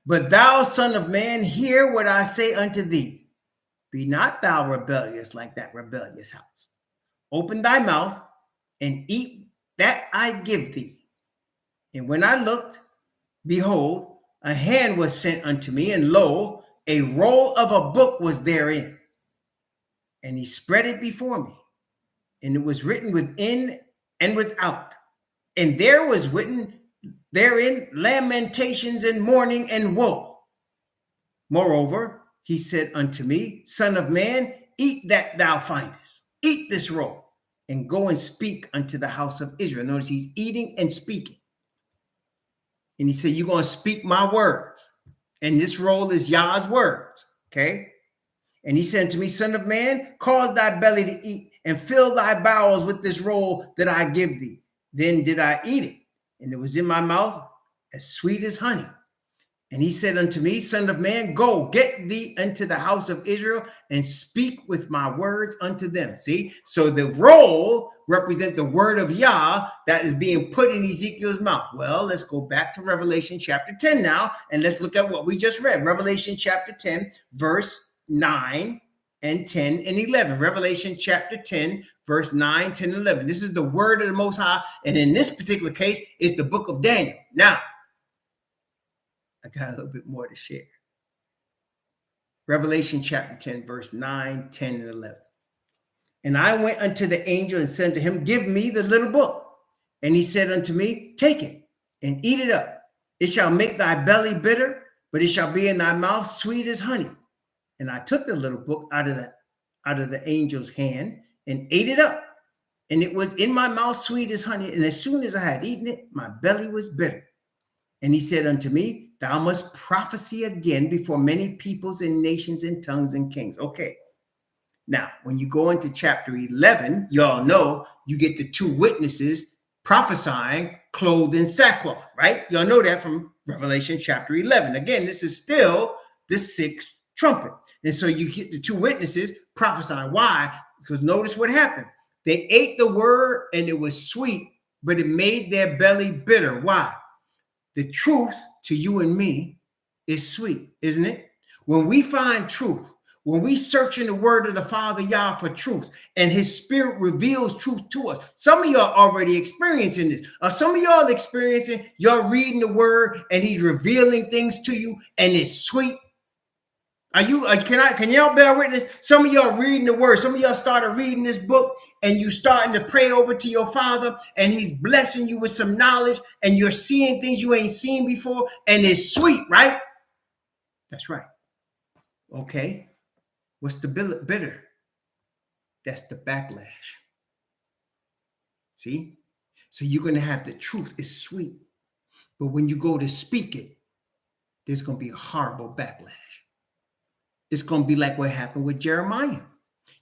But thou, son of man, hear what I say unto thee. Be not thou rebellious like that rebellious house. Open thy mouth and eat that I give thee. And when I looked, behold, a hand was sent unto me, and lo, a roll of a book was therein. And he spread it before me, and it was written within and without. And there was written therein lamentations and mourning and woe. Moreover, he said unto me, Son of man, eat that thou findest. Eat this roll, and go and speak unto the house of Israel. Notice he's eating and speaking. And he said, you're going to speak my words. And this roll is Yah's words. Okay? And he said to me, Son of man, cause thy belly to eat, and fill thy bowels with this roll that I give thee. Then did I eat it, and it was in my mouth as sweet as honey. And he said unto me, Son of man, go, get thee into the house of Israel, and speak with my words unto them. See? So the roll represents the word of Yah that is being put in Ezekiel's mouth. Well, let's go back to Revelation chapter 10 now, and let's look at what we just read. Revelation chapter 10, verse 9 and 10 and 11. Revelation chapter 10, verse 9, 10, and 11. This is the word of the Most High, and in this particular case, it's the book of Daniel. Now, I got a little bit more to share. Revelation chapter 10, verse 9, 10, and 11. And I went unto the angel and said to him, give me the little book. And he said unto me, take it and eat it up. It shall make thy belly bitter, but it shall be in thy mouth sweet as honey. And I took the little book out of the angel's hand and ate it up. And it was in my mouth sweet as honey. And as soon as I had eaten it, my belly was bitter. And he said unto me, thou must prophesy again before many peoples and nations and tongues and kings. Okay. Now, when you go into chapter 11, y'all know you get the two witnesses prophesying clothed in sackcloth, right? Y'all know that from Revelation chapter 11. Again, this is still the sixth trumpet. And so you get the two witnesses prophesying. Why? Because notice what happened. They ate the word and it was sweet, but it made their belly bitter. Why? The truth to you and me is sweet, isn't it? When we find truth, when we search in the word of the Father Yah for truth, and his spirit reveals truth to us. Some of y'all already experiencing this. Some of y'all experiencing, you're reading the word and he's revealing things to you and it's sweet. Can y'all bear witness? Some of y'all reading the word. Some of y'all started reading this book and you starting to pray over to your Father and he's blessing you with some knowledge and you're seeing things you ain't seen before and it's sweet, right? That's right. Okay. What's the bitter? That's the backlash. See? So you're going to have the truth. It's sweet. But when you go to speak it, there's going to be a horrible backlash. It's going to be like what happened with Jeremiah.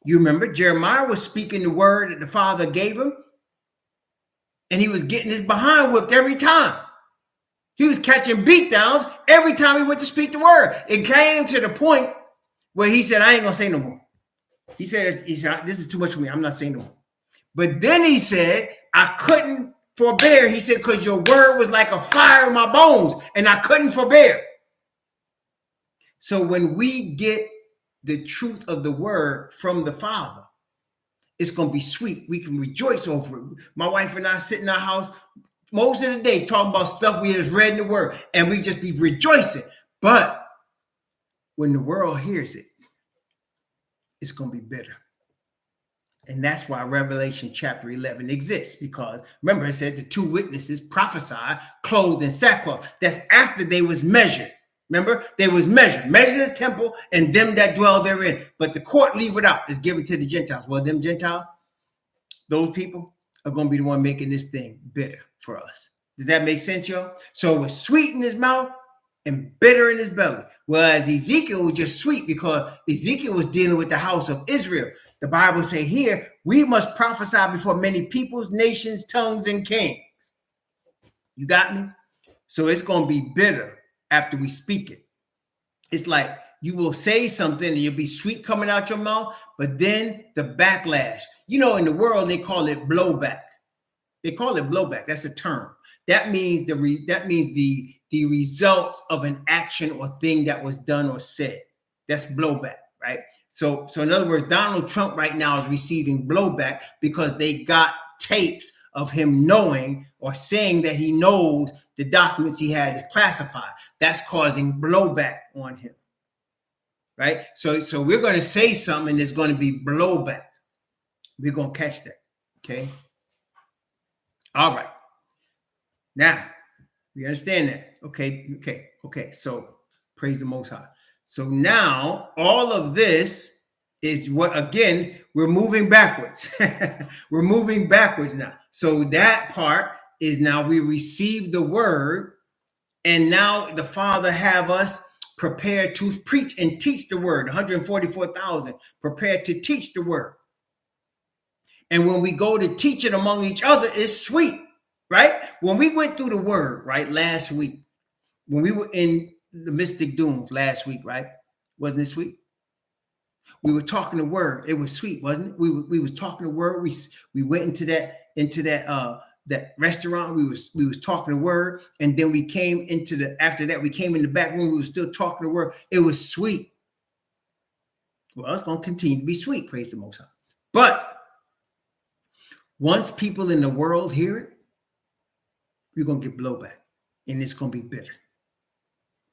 You remember Jeremiah was speaking the word that the Father gave him, and he was getting his behind whipped every time. He was catching beatdowns every time he went to speak the word. It came to the point where he said, I ain't going to say no more. He said, this is too much for me. I'm not saying no more. But then he said, I couldn't forbear. He said, because your word was like a fire in my bones, and I couldn't forbear. So when we get the truth of the word from the Father, it's going to be sweet. We can rejoice over it. My wife and I sit in our house most of the day talking about stuff we just read in the word, and we just be rejoicing. But when the world hears it, it's going to be bitter. And that's why Revelation chapter 11 exists, because remember it said the two witnesses prophesied clothed in sackcloth. That's after they was measured. Remember, they was measured the temple and them that dwell therein. But the court leave it out. It's given to the Gentiles. Well, them Gentiles, those people are going to be the one making this thing bitter for us. Does that make sense, y'all? So it was sweet in his mouth and bitter in his belly. Whereas Ezekiel was just sweet because Ezekiel was dealing with the house of Israel. The Bible say here, we must prophesy before many peoples, nations, tongues, and kings. You got me? So it's going to be bitter after we speak it. It's like you will say something and you'll be sweet coming out your mouth, but then the backlash. You know, in the world, they call it blowback. They call it blowback. That's a term. That means the results of an action or thing that was done or said. That's blowback, right? So in other words, Donald Trump right now is receiving blowback because they got tapes of him knowing or saying that he knows the documents he had is classified. That's causing blowback on him, right? So we're going to say something and there's going to be blowback. We're going to catch that, okay? All right. Now, we understand that. Okay. So praise the Most High. So now all of this is what, again, we're moving backwards. We're moving backwards now. So that part is now we receive the word, and now the Father have us prepared to preach and teach the word. 144,000 prepared to teach the word. And when we go to teach it among each other, it's sweet, right? When we went through the word, right, last week, when we were in the mystic dooms last week, right? Wasn't it sweet? We were talking the word. It was sweet, wasn't it? We was talking the word. We went into that restaurant. We was talking the word, and then we came after that we came in the back room. We were still talking the word. It was sweet. Well, it's going to continue to be sweet. Praise the Most High. But once people in the world hear it, we're going to get blowback, and it's going to be bitter.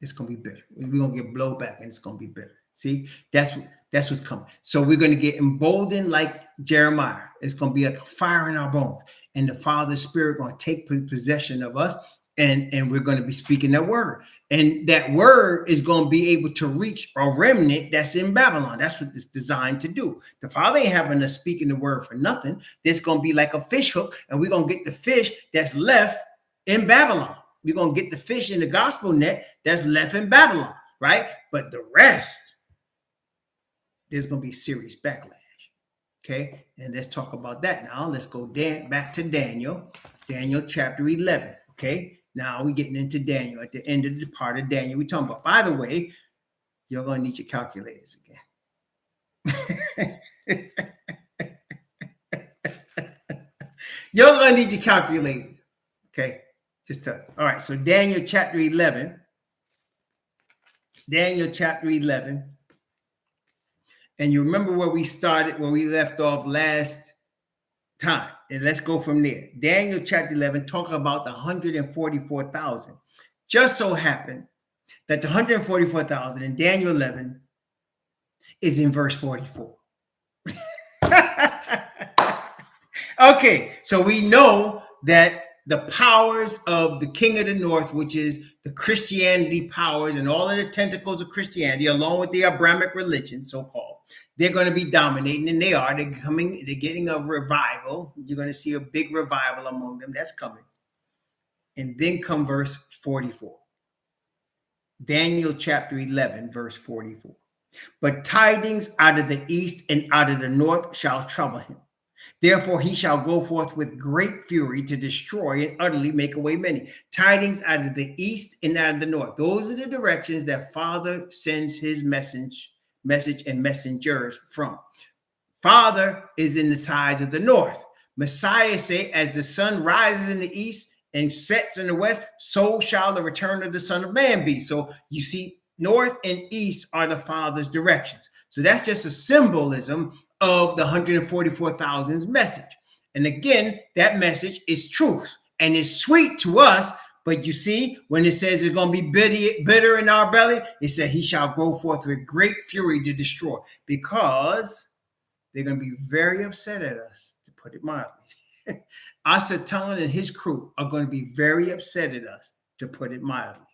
It's going to be bitter. We're going to get blowback, and it's going to be bitter. See, that's what's coming. So we're going to get emboldened like Jeremiah. It's going to be like a fire in our bones, and the Father's Spirit going to take possession of us, and we're going to be speaking that word. And that word is going to be able to reach a remnant that's in Babylon. That's what it's designed to do. The Father ain't having us speaking the word for nothing. There's going to be like a fish hook, and we're going to get the fish that's left in Babylon. We're going to get the fish in the gospel net that's left in Babylon, right? But the rest, there's going to be serious backlash, okay? And let's talk about that now. Let's go back to Daniel chapter 11, okay? Now we're getting into Daniel. At the end of the part of Daniel, we're talking about, by the way, you're going to need your calculators again. You're going to need your calculators, okay? Just tell you. All right, so Daniel chapter 11. And you remember where we started, where we left off last time. And let's go from there. Daniel chapter 11, talking about the 144,000. Just so happened that the 144,000 in Daniel 11 is in verse 44. Okay, so we know that the powers of the king of the north, which is the Christianity powers and all of the tentacles of Christianity, along with the Abrahamic religion, so-called, they're going to be dominating, and they are. They're getting a revival. You're going to see a big revival among them. That's coming. And then come verse 44. Daniel chapter 11, verse 44. But tidings out of the east and out of the north shall trouble him. Therefore he shall go forth with great fury to destroy and utterly make away many. Tidings out of the east and out of the north. Those are the directions that Father sends his message and messengers from. Father is in the sides of the north. Messiah say, as the sun rises in the east and sets in the west, so shall the return of the Son of Man be. So you see, north and east are the Father's directions. So that's just a symbolism of the 144,000's message. And again, that message is truth and it's sweet to us. But you see, when it says it's going to be bitter in our belly, it said he shall go forth with great fury to destroy, because they're going to be very upset at us, to put it mildly. Satan and his crew are going to be very upset at us, to put it mildly.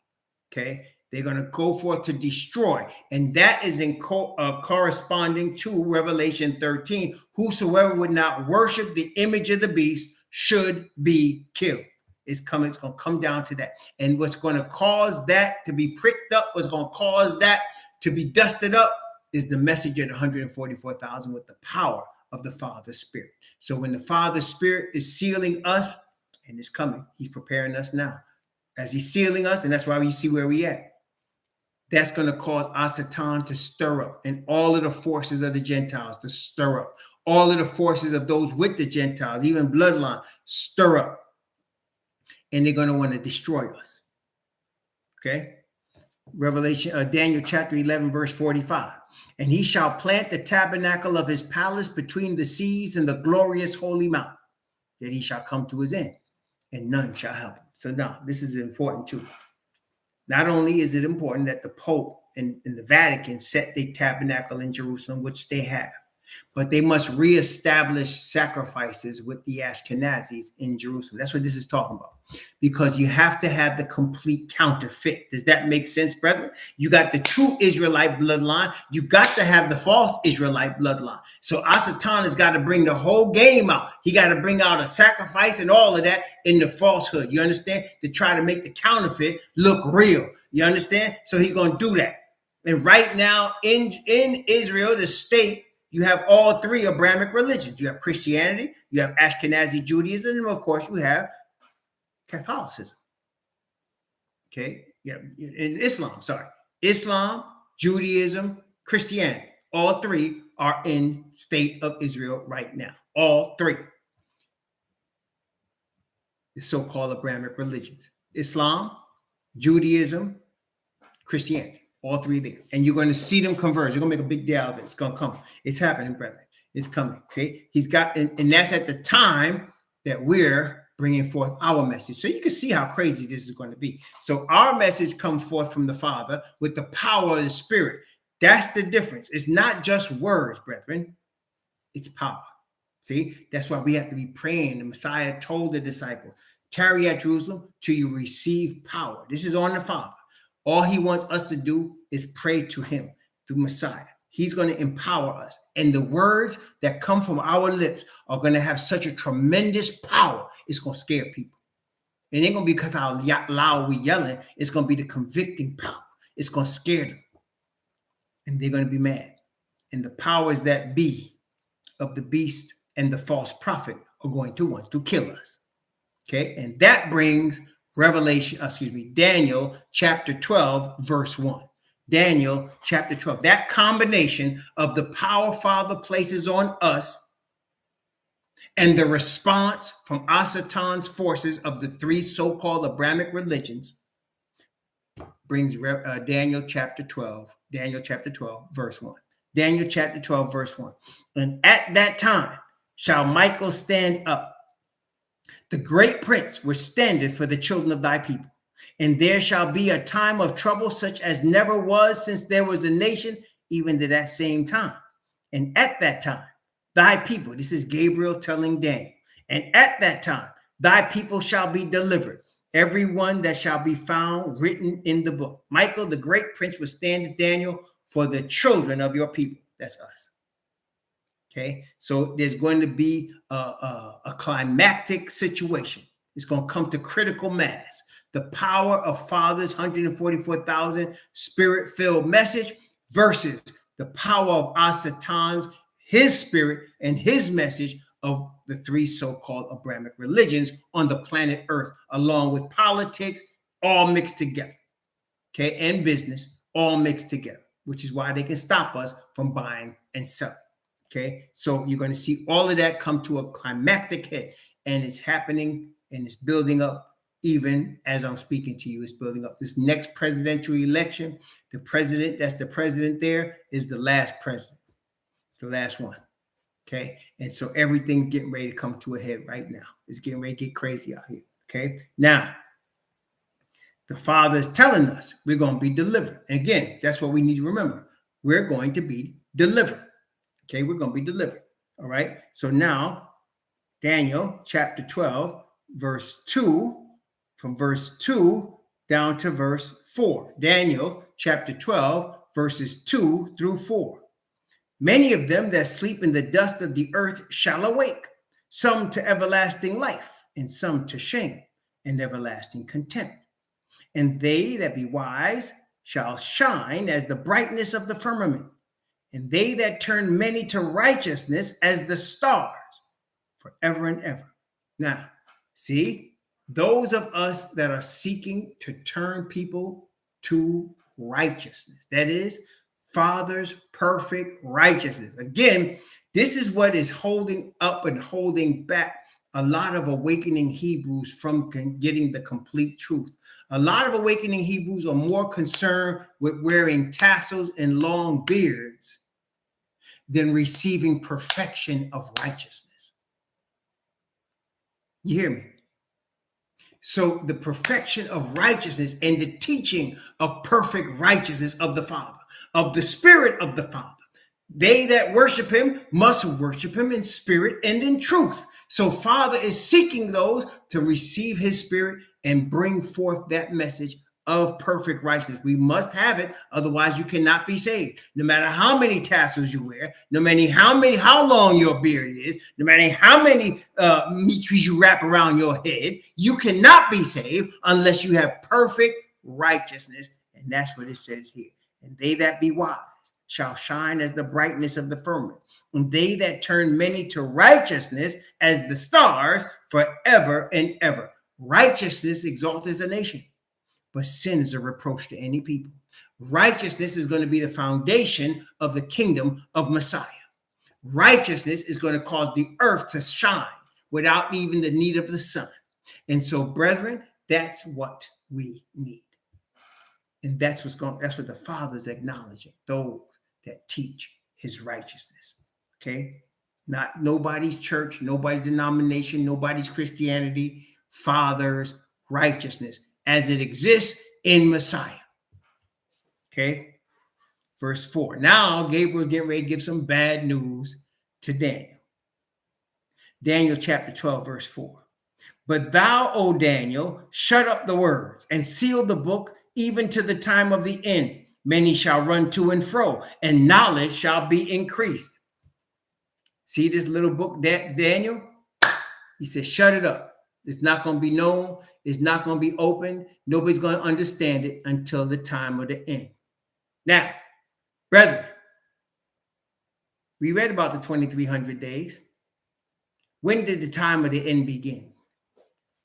Okay? They're going to go forth to destroy. And that is in corresponding to Revelation 13. Whosoever would not worship the image of the beast should be killed. It's going to come down to that. And what's going to cause that to be pricked up, what's going to cause that to be dusted up, is the message of the 144,000 with the power of the Father's Spirit. So when the Father's Spirit is sealing us, and it's coming, he's preparing us now. As he's sealing us, and that's why you see where we at. That's going to cause Satan to stir up, and all of the forces of the Gentiles to stir up. All of the forces of those with the Gentiles, even bloodline, stir up. And they're going to want to destroy us. Okay? Daniel chapter 11, verse 45. And he shall plant the tabernacle of his palace between the seas and the glorious holy mountain, that he shall come to his end, and none shall help him. So now, this is important too. Not only is it important that the Pope and the Vatican set the tabernacle in Jerusalem, which they have, but they must reestablish sacrifices with the Ashkenazis in Jerusalem. That's what this is talking about. Because you have to have the complete counterfeit. Does that make sense, brethren? You got the true Israelite bloodline. You got to have the false Israelite bloodline. So Satan has got to bring the whole game out. He got to bring out a sacrifice and all of that in the falsehood. You understand? To try to make the counterfeit look real. You understand? So he's going to do that. And right now in Israel, the state, you have all three Abrahamic religions. You have Christianity, you have Ashkenazi Judaism, and of course you have Catholicism. Okay, yeah, in Islam, Islam, Judaism, Christianity. All three are in state of Israel right now. All three. The so-called Abrahamic religions. Islam, Judaism, Christianity. All three there. And you're going to see them converge. You're going to make a big deal of it. It's going to come. It's happening, brethren. It's coming. Okay. He's got, and that's at the time that we're bringing forth our message. So you can see how crazy this is going to be. So our message comes forth from the Father with the power of the Spirit. That's the difference. It's not just words, brethren. It's power. See, that's why we have to be praying. The Messiah told the disciples, tarry at Jerusalem till you receive power. This is on the Father. All he wants us to do is pray to him through Messiah. He's going to empower us. And the words that come from our lips are going to have such a tremendous power. It's going to scare people. It ain't going to be because how loud we yelling. It's going to be the convicting power. It's going to scare them. And they're going to be mad. And the powers that be of the beast and the false prophet are going to want to kill us. Okay. And that brings Daniel chapter 12, verse 1. Daniel chapter 12. That combination of the power Father places on us and the response from Satan's forces of the three so-called Abrahamic religions brings Daniel chapter 12, verse 1. Daniel chapter 12, verse 1. And at that time shall Michael stand up, the great prince which standeth for the children of thy people. And there shall be a time of trouble such as never was since there was a nation, even to that same time. And at that time, thy people, this is Gabriel telling Daniel, and at that time, thy people shall be delivered, every one that shall be found written in the book. Michael, the great prince, will stand with Daniel for the children of your people. That's us. Okay, so there's going to be a climactic situation. It's going to come to critical mass. The power of Father's 144,000 spirit-filled message versus the power of Asatan's, his spirit and his message of the three so-called Abrahamic religions on the planet Earth, along with politics, all mixed together. Okay, and business, all mixed together, which is why they can stop us from buying and selling. Okay, so you're going to see all of that come to a climactic hit, and it's happening and it's building up. Even as I'm speaking to you, it's building up. This next presidential election, the president that's the president there is the last president. It's the last one. Okay, and so everything's getting ready to come to a head right now. It's getting ready to get crazy out here. Okay, now the Father is telling us we're going to be delivered. And again, that's what we need to remember. We're going to be delivered. Okay, we're going to be delivered. All right. So now, Daniel chapter 12, verse 2, from verse 2 down to verse 4. Daniel chapter 12, verses 2 through 4. Many of them that sleep in the dust of the earth shall awake, some to everlasting life, and some to shame and everlasting contempt. And they that be wise shall shine as the brightness of the firmament, and they that turn many to righteousness as the stars forever and ever. Now, see, those of us that are seeking to turn people to righteousness, that is, Father's perfect righteousness. Again, this is what is holding up and holding back a lot of awakening Hebrews from getting the complete truth. A lot of awakening Hebrews are more concerned with wearing tassels and long beards than receiving perfection of righteousness. You hear me? So the perfection of righteousness and the teaching of perfect righteousness of the Father, of the Spirit of the Father. They that worship him must worship him in spirit and in truth. So Father is seeking those to receive his spirit and bring forth that message of perfect righteousness. We must have it, otherwise you cannot be saved. No matter how many tassels you wear, no matter how long your beard is, no matter how many mitres you wrap around your head, you cannot be saved unless you have perfect righteousness. And that's what it says here. And they that be wise shall shine as the brightness of the firmament, and they that turn many to righteousness as the stars forever and ever. Righteousness exalteth a nation, but sin is a reproach to any people. Righteousness is going to be the foundation of the kingdom of Messiah. Righteousness is going to cause the earth to shine without even the need of the sun. And so, brethren, that's what we need. And that's what the Father's acknowledging, those that teach his righteousness. Okay? Not nobody's church, nobody's denomination, nobody's Christianity, Father's righteousness as it exists in Messiah. Okay? Verse 4. Now Gabriel's getting ready to give some bad news to Daniel. Daniel chapter 12, verse 4. But thou, O Daniel, shut up the words and seal the book even to the time of the end. Many shall run to and fro, and knowledge shall be increased. See this little book, Daniel? He says, shut it up. It's not going to be known. It's not going to be open. Nobody's going to understand it until the time of the end. Now, brethren, we read about the 2300 days. When did the time of the end begin?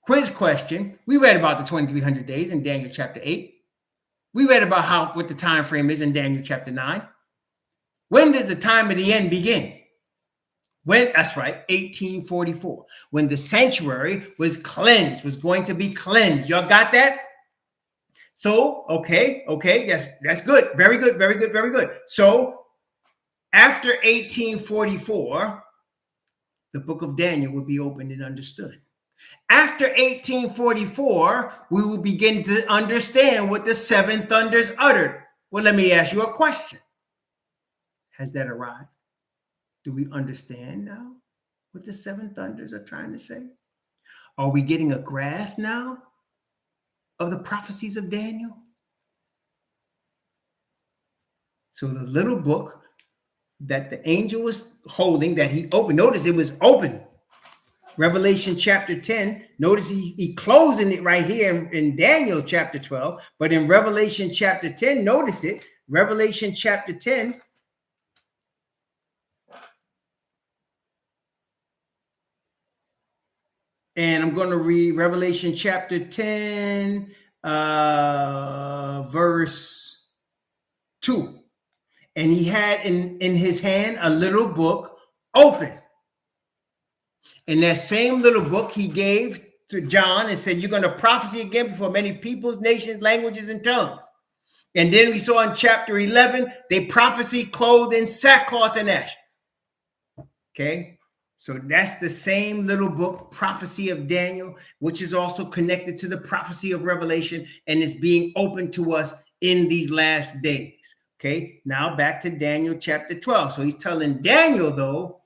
Quiz question. We read about the 2300 days in Daniel chapter 8. We read about what the time frame is in Daniel chapter 9. When did the time of the end begin? That's right, 1844, when the sanctuary was cleansed, was going to be cleansed. Y'all got that? So, okay, yes, that's good. Very good, very good, very good. So, after 1844, the book of Daniel will be opened and understood. After 1844, we will begin to understand what the seven thunders uttered. Well, let me ask you a question. Has that arrived? Do we understand now what the seven thunders are trying to say? Are we getting a graph now of the prophecies of Daniel? So the little book that the angel was holding, that he opened. Notice it was open. Revelation chapter 10. Notice he closing it right here in Daniel chapter 12. But in Revelation chapter 10, notice it. Revelation chapter 10. And I'm going to read Revelation chapter 10, verse 2. And he had in his hand a little book open. In that same little book, he gave to John and said, you're going to prophesy again before many peoples, nations, languages, and tongues. And then we saw in chapter 11, they prophesy clothed in sackcloth and ashes. Okay. So that's the same little book, Prophecy of Daniel, which is also connected to the prophecy of Revelation and is being opened to us in these last days. Okay, now back to Daniel chapter 12. So he's telling Daniel, though,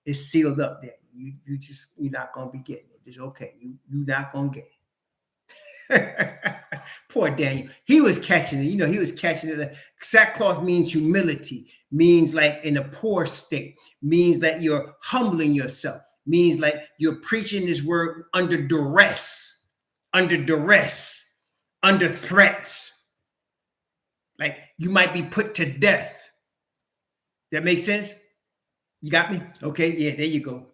it's sealed up, Daniel. You're not going to be getting it. It's okay. You're not going to get it. Poor Daniel. He was catching it. He was catching it. Sackcloth means humility, means like in a poor state, means that you're humbling yourself, means like you're preaching this word under duress, under threats. Like you might be put to death. That makes sense? You got me? Okay, yeah, there you go.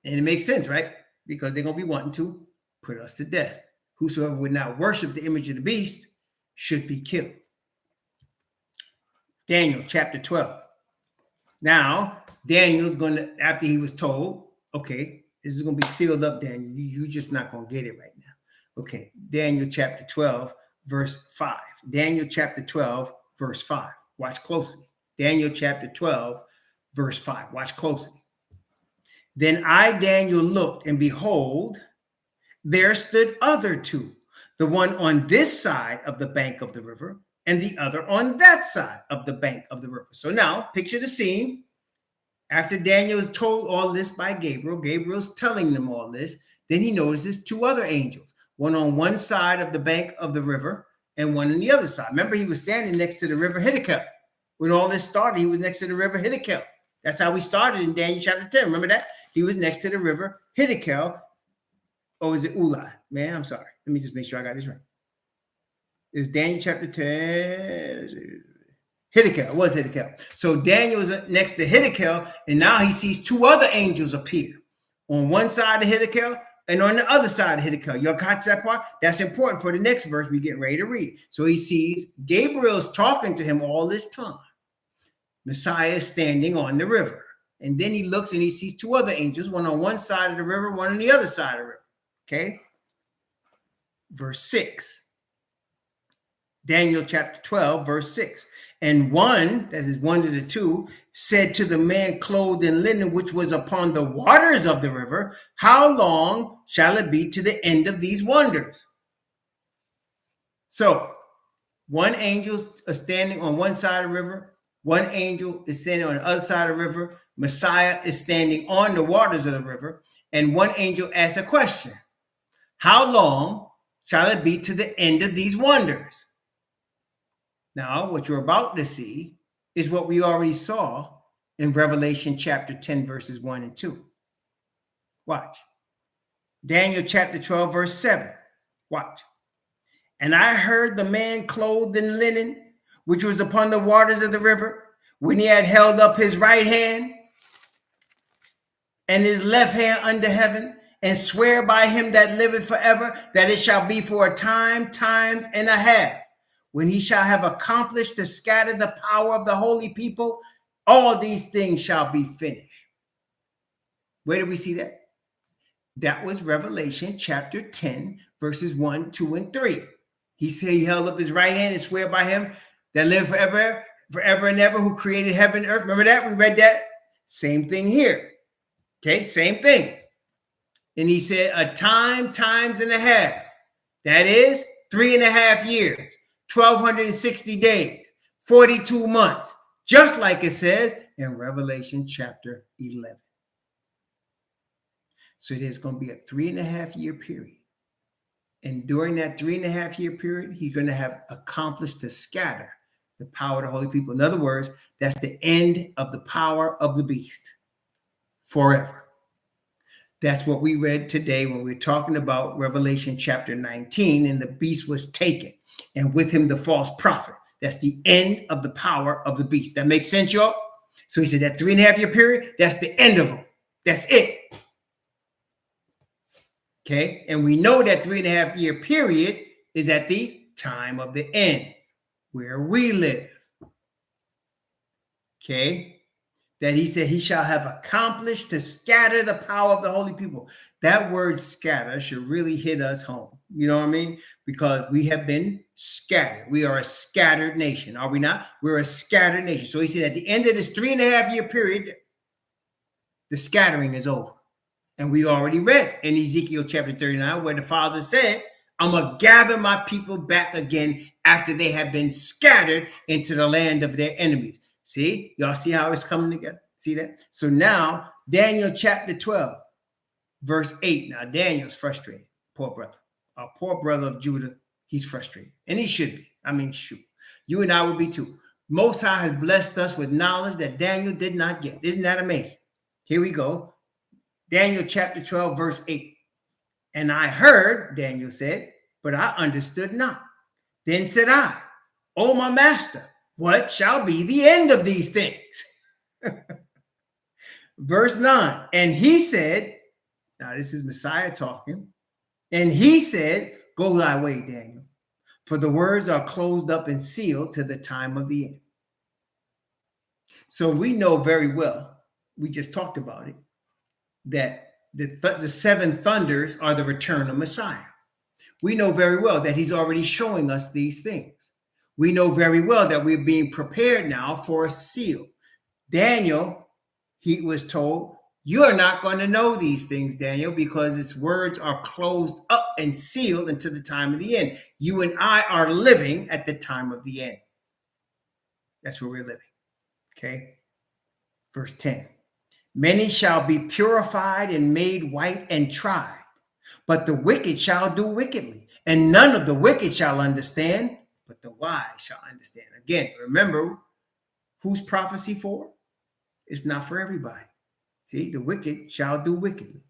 And it makes sense, right? Because they're going to be wanting to put us to death. Whosoever would not worship the image of the beast should be killed. Daniel chapter 12. Now, Daniel's going to, after he was told, okay, this is going to be sealed up, Daniel. You're just not going to get it right now. Okay, Daniel chapter 12, verse 5. Daniel chapter 12, verse 5. Watch closely. Daniel chapter 12, verse 5. Watch closely. Then I, Daniel, looked, and behold, there stood other two, the one on this side of the bank of the river and the other on that side of the bank of the river. So now picture the scene. After Daniel is told all this by Gabriel, Gabriel's telling them all this. Then he notices two other angels, one on one side of the bank of the river and one on the other side. Remember, he was standing next to the river Hiddekel. When all this started, he was next to the river Hiddekel. That's how we started in Daniel chapter 10. Remember that? He was next to the river Hiddekel. Or is it Ulai? Man, I'm sorry. Let me just make sure I got this right. It's Daniel chapter 10. Hiddekel. It was Hiddekel. So Daniel was next to Hiddekel, and now he sees two other angels appear on one side of Hiddekel and on the other side of Hiddekel. You'll catch that part? That's important for the next verse we get ready to read. So he sees Gabriel's talking to him all this time. Messiah is standing on the river. And then he looks and he sees two other angels, one on one side of the river, one on the other side of the river. Okay, verse 6. Daniel chapter 12, verse 6. And one, that is one of the two, said to the man clothed in linen, which was upon the waters of the river, how long shall it be to the end of these wonders? So, one angel is standing on one side of the river. One angel is standing on the other side of the river. Messiah is standing on the waters of the river. And one angel asks a question. How long shall it be to the end of these wonders? Now, what you're about to see is what we already saw in Revelation chapter 10, verses 1 and 2. Watch. Daniel chapter 12, verse 7. Watch. And I heard the man clothed in linen, which was upon the waters of the river, when he had held up his right hand and his left hand under heaven, and swear by him that liveth forever, that it shall be for a time, times and a half, when he shall have accomplished to scatter the power of the holy people, all these things shall be finished. Where do we see that? That was Revelation chapter 10, verses 1, 2, and 3. He said he held up his right hand and swear by him that live forever, forever and ever, who created heaven and earth. Remember that? We read that. Same thing here. Okay, same thing. And he said a time, times and a half. That is 3.5 years, 1,260 days, 42 months, just like it says in Revelation chapter 11. So there's going to be a 3.5 year period. And during that 3.5 year period, he's going to have accomplished to scatter The power of the holy people. In other words, that's the end of the power of the beast forever. That's what we read today when we're talking about Revelation chapter 19, and the beast was taken, and with him the false prophet. That's the end of the power of the beast. That makes sense, y'all? So he said that 3.5 year period, that's the end of them. That's it. Okay, and we know that 3.5 year period is at the time of the end, where we live. Okay, that he said he shall have accomplished to scatter the power of the holy people. That word scatter should really hit us home. You know what I mean? Because we have been scattered. We are a scattered nation, are we not? We're a scattered nation. So he said at the end of this 3.5 year period, the scattering is over. And we already read in Ezekiel chapter 39 where the Father said, I'm going to gather my people back again after they have been scattered into the land of their enemies. See, y'all see how it's coming together? See that? So now, Daniel chapter 12, verse 8. Now, Daniel's frustrated. Poor brother. Our poor brother of Judah, he's frustrated. And he should be. I mean, shoot. You and I would be too. Most High has blessed us with knowledge that Daniel did not get. Isn't that amazing? Here we go. Daniel chapter 12, verse 8. And I heard, Daniel said, but I understood not. Then said I, O my master, what shall be the end of these things? Verse 9. And he said, now this is Messiah talking. And he said, go thy way, Daniel, for the words are closed up and sealed to the time of the end. So we know very well, we just talked about it, that the seven thunders are the return of Messiah. We know very well that he's already showing us these things. We know very well that we're being prepared now for a seal. Daniel, he was told, you're not going to know these things, Daniel, because its words are closed up and sealed until the time of the end. You and I are living at the time of the end. That's where we're living. Okay. Verse 10. Many shall be purified and made white and tried, but the wicked shall do wickedly, and none of the wicked shall understand, but the wise shall understand. Again, remember, who's prophecy for? It's not for everybody. See, the wicked shall do wickedly.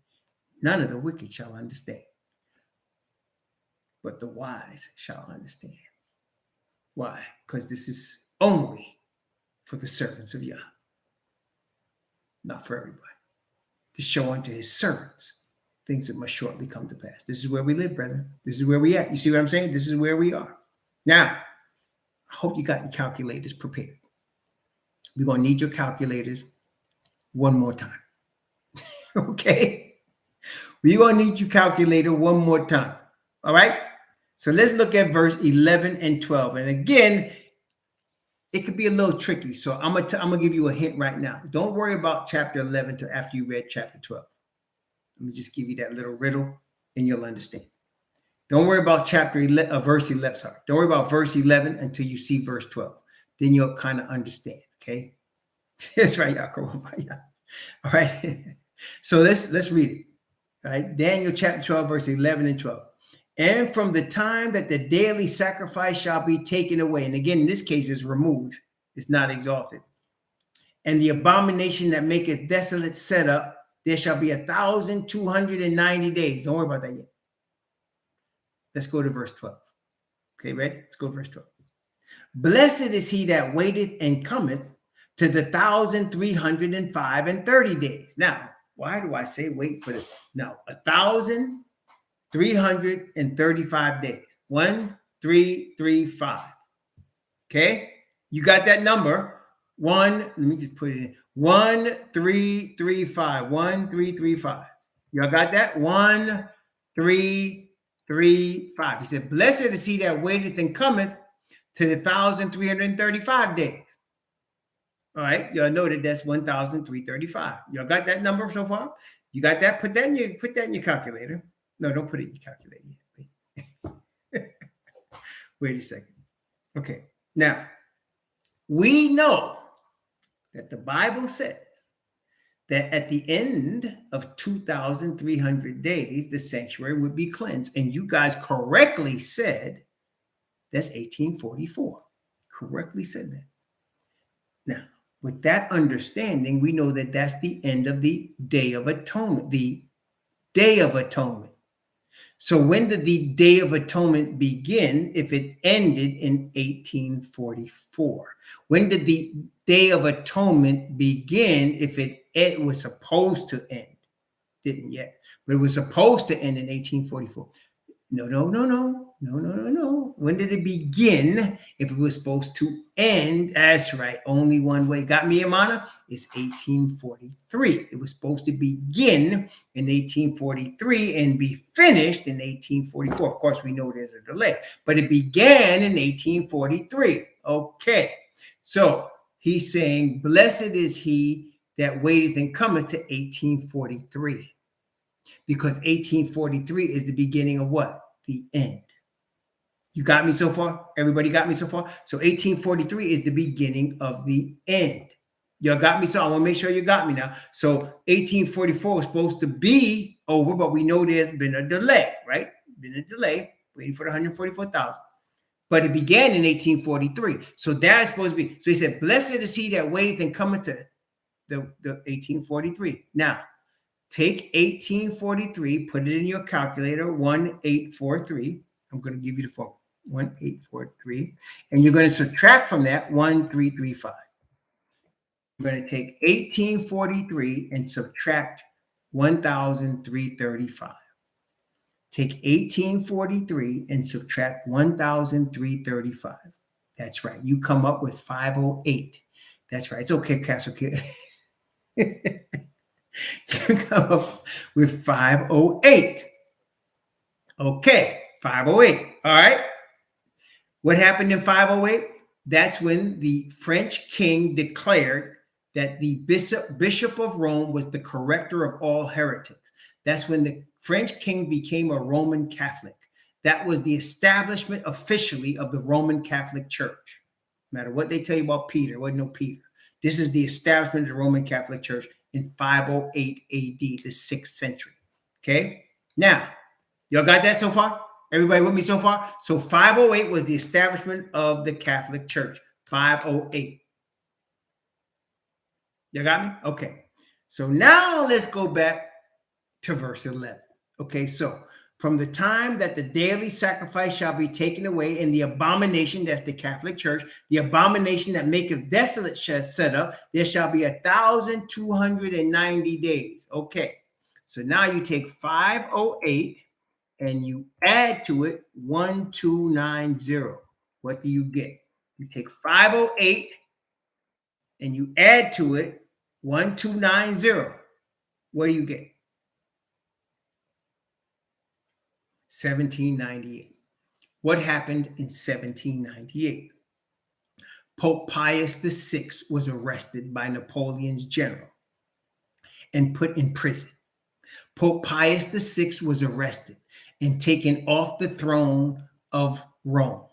None of the wicked shall understand, but the wise shall understand. Why? Because this is only for the servants of Yah, not for everybody. To show unto his servants things that must shortly come to pass. This is where we live, brethren. This is where we at. You see what I'm saying? This is where we are. Now, I hope you got your calculators prepared. We're going to need your calculators one more time. Okay? We're going to need your calculator one more time. All right? So let's look at verse 11 and 12. And again, it could be a little tricky. So I'm going to give you a hint right now. Don't worry about chapter 11 till after you read chapter 12. Let me just give you that little riddle and you'll understand. Don't worry about verse 11. Sorry. Don't worry about verse 11 until you see verse 12. Then you'll kind of understand. Okay? That's right, Yaakov. All right. So let's read it. All right. Daniel chapter 12, verse 11 and 12. And from the time that the daily sacrifice shall be taken away. And again, in this case, is removed. It's not exalted. And the abomination that maketh desolate set up, there shall be 1,290 days. Don't worry about that yet. Let's go to verse 12. Okay, ready? Let's go to verse 12. Blessed is he that waiteth and cometh to the 1,305 and 30 days. Now, why do I say wait for the now? 1,335 days. 1,335. Okay, you got that number? Let me just put it in. 1,335. 1,335. Y'all got that? 1,335. He said, "Blessed is he that waiteth and cometh to the 1,335 days." All right, y'all noted that's 1,335. Y'all got that number so far? You got that? Put that in your calculator. No, don't put it in your calculator yet. Wait a second. Okay, now we know that the Bible says that at the end of 2,300 days, the sanctuary would be cleansed. And you guys correctly said that's 1844. Correctly said that. Now, with that understanding, we know that that's the end of the Day of Atonement, the Day of Atonement. So when did the Day of Atonement begin if it ended in 1844? When did the Day of Atonement begin if it was supposed to end? Didn't yet, but it was supposed to end in 1844. No. When did it begin if it was supposed to end? That's right. Only one way. Got me, Amana? It's 1843. It was supposed to begin in 1843 and be finished in 1844. Of course, we know there's a delay, but it began in 1843. Okay. So he's saying, blessed is he that waiteth and cometh to 1843. Because 1843 is the beginning of what? The end. You got me so far? Everybody got me so far? So 1843 is the beginning of the end. Y'all got me? So I want to make sure you got me now. So 1844 was supposed to be over, but we know there's been a delay, right? Been a delay, waiting for the 144,000. But it began in 1843. So that's supposed to be. So he said, blessed is he that waiteth and cometh to the 1843. Now, take 1843, put it in your calculator, 1843. I'm going to give you the formula, 1843. And you're going to subtract from that 1335. You're going to take 1843 and subtract 1,335. Take 1843 and subtract 1,335. That's right. You come up with 508. That's right. It's okay, Castle Kid. You come up with 508. Okay, 508. All right. What happened in 508? That's when the French king declared that the Bishop of Rome was the corrector of all heretics. That's when the French king became a Roman Catholic. That was the establishment officially of the Roman Catholic Church. No matter what they tell you about Peter, there wasn't no Peter. This is the establishment of the Roman Catholic Church in 508 AD, the 6th century. Okay? Now, y'all got that so far? Everybody with me so far? So 508 was the establishment of the Catholic Church. 508. You got me? Okay. So now let's go back to verse 11. Okay, so from the time that the daily sacrifice shall be taken away, and the abomination, that's the Catholic Church, the abomination that maketh desolate shall set up, there shall be 1,290 days. Okay, so now you take 508 and you add to it 1290. What do you get? You take 508 and you add to it 1290. What do you get? 1798. What happened in 1798? Pope Pius VI was arrested by Napoleon's general and put in prison. Pope Pius VI was arrested and taken off the throne of Rome.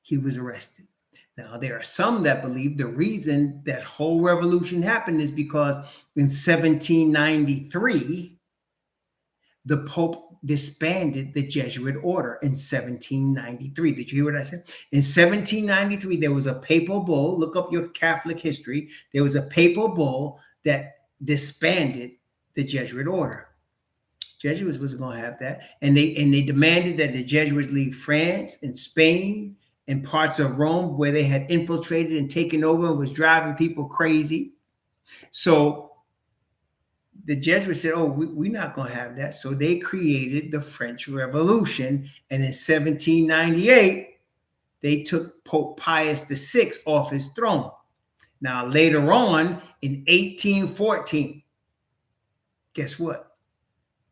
He was arrested. Now, there are some that believe the reason that whole revolution happened is because in 1793, the Pope disbanded the Jesuit order in 1793. Did you hear what I said? In 1793, there was a papal bull. Look up your Catholic history. There was a papal bull that disbanded the Jesuit order. Jesuits wasn't going to have that. And they demanded that the Jesuits leave France and Spain and parts of Rome where they had infiltrated and taken over and was driving people crazy. So the Jesuits said, oh, we're not going to have that. So they created the French Revolution. And in 1798, they took Pope Pius VI off his throne. Now, later on, in 1814, guess what?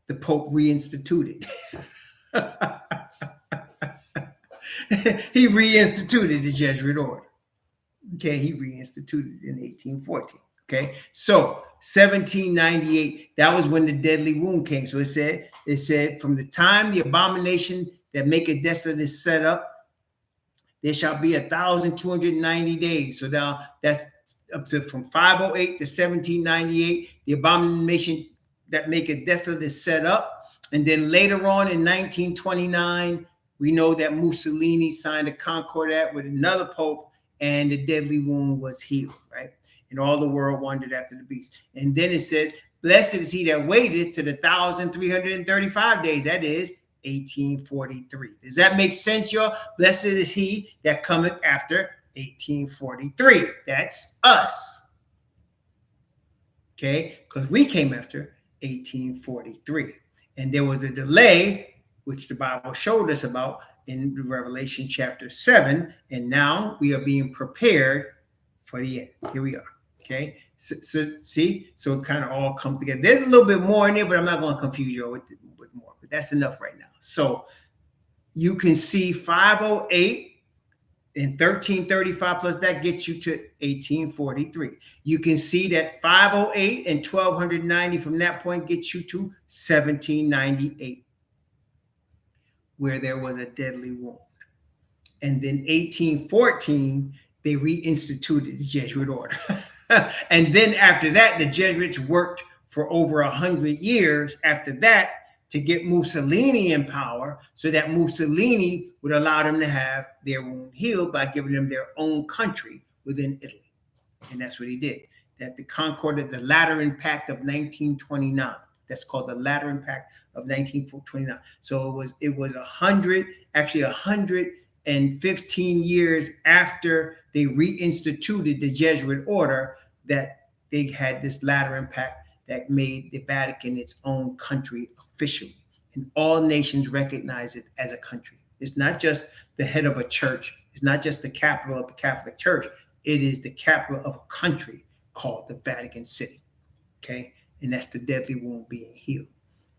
The Pope reinstituted. He reinstituted the Jesuit order. Okay, he reinstituted it in 1814. Okay, so 1798, that was when the deadly wound came. So it said from the time the abomination that maketh desolate is set up, there shall be 1,290 days. So now that's up to from 508 to 1798, the abomination that maketh desolate is set up. And then later on in 1929, We know that Mussolini signed a concordat with another pope, and the deadly wound was healed, right? And all the world wondered after the beast. And then it said, blessed is he that waited to the 1,335 days. That is 1843. Does that make sense, y'all? Blessed is he that cometh after 1843. That's us. Okay? Because we came after 1843. And there was a delay, which the Bible showed us about in Revelation chapter 7. And now we are being prepared for the end. Here we are. Okay? So see? So it kind of all comes together. There's a little bit more in there, but I'm not going to confuse you with more. But that's enough right now. So you can see 508 and 1335 plus that gets you to 1843. You can see that 508 and 1290 from that point gets you to 1798, where there was a deadly wound. And then 1814, they reinstituted the Jesuit order. And then after that, the Jesuits worked for over 100 years after that to get Mussolini in power, so that Mussolini would allow them to have their wound healed by giving them their own country within Italy. And that's what he did. That the Concordat, the Lateran Pact of 1929. That's called the Lateran Pact of 1929. So it was 115 years after they reinstituted the Jesuit order that they had this Lateran Pact that made the Vatican its own country officially. And all nations recognize it as a country. It's not just the head of a church. It's not just the capital of the Catholic Church. It is the capital of a country called the Vatican City. Okay? And that's the deadly wound being healed.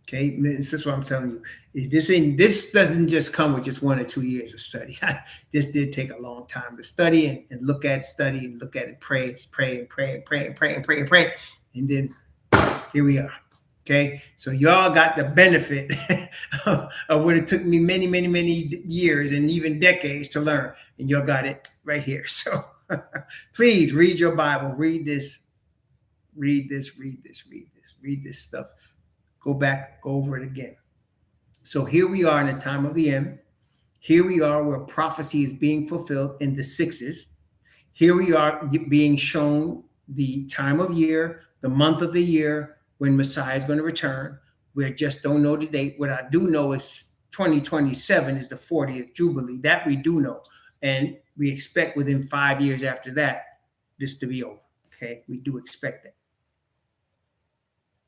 Okay? This is what I'm telling you. This doesn't just come with just 1 or 2 years of study. This did take a long time to study and look at it, study and look at it, pray. And then here we are. Okay, so y'all got the benefit of what it took me many years and even decades to learn, and y'all got it right here. So please read your Bible, read this stuff. Go back, go over it again. So here we are in the time of the end. Here we are where prophecy is being fulfilled in the sixes. Here we are being shown the time of year, the month of the year, when Messiah is going to return. We just don't know the date. What I do know is 2027 is the 40th Jubilee. That we do know. And we expect within 5 years after that, this to be over. Okay? We do expect that.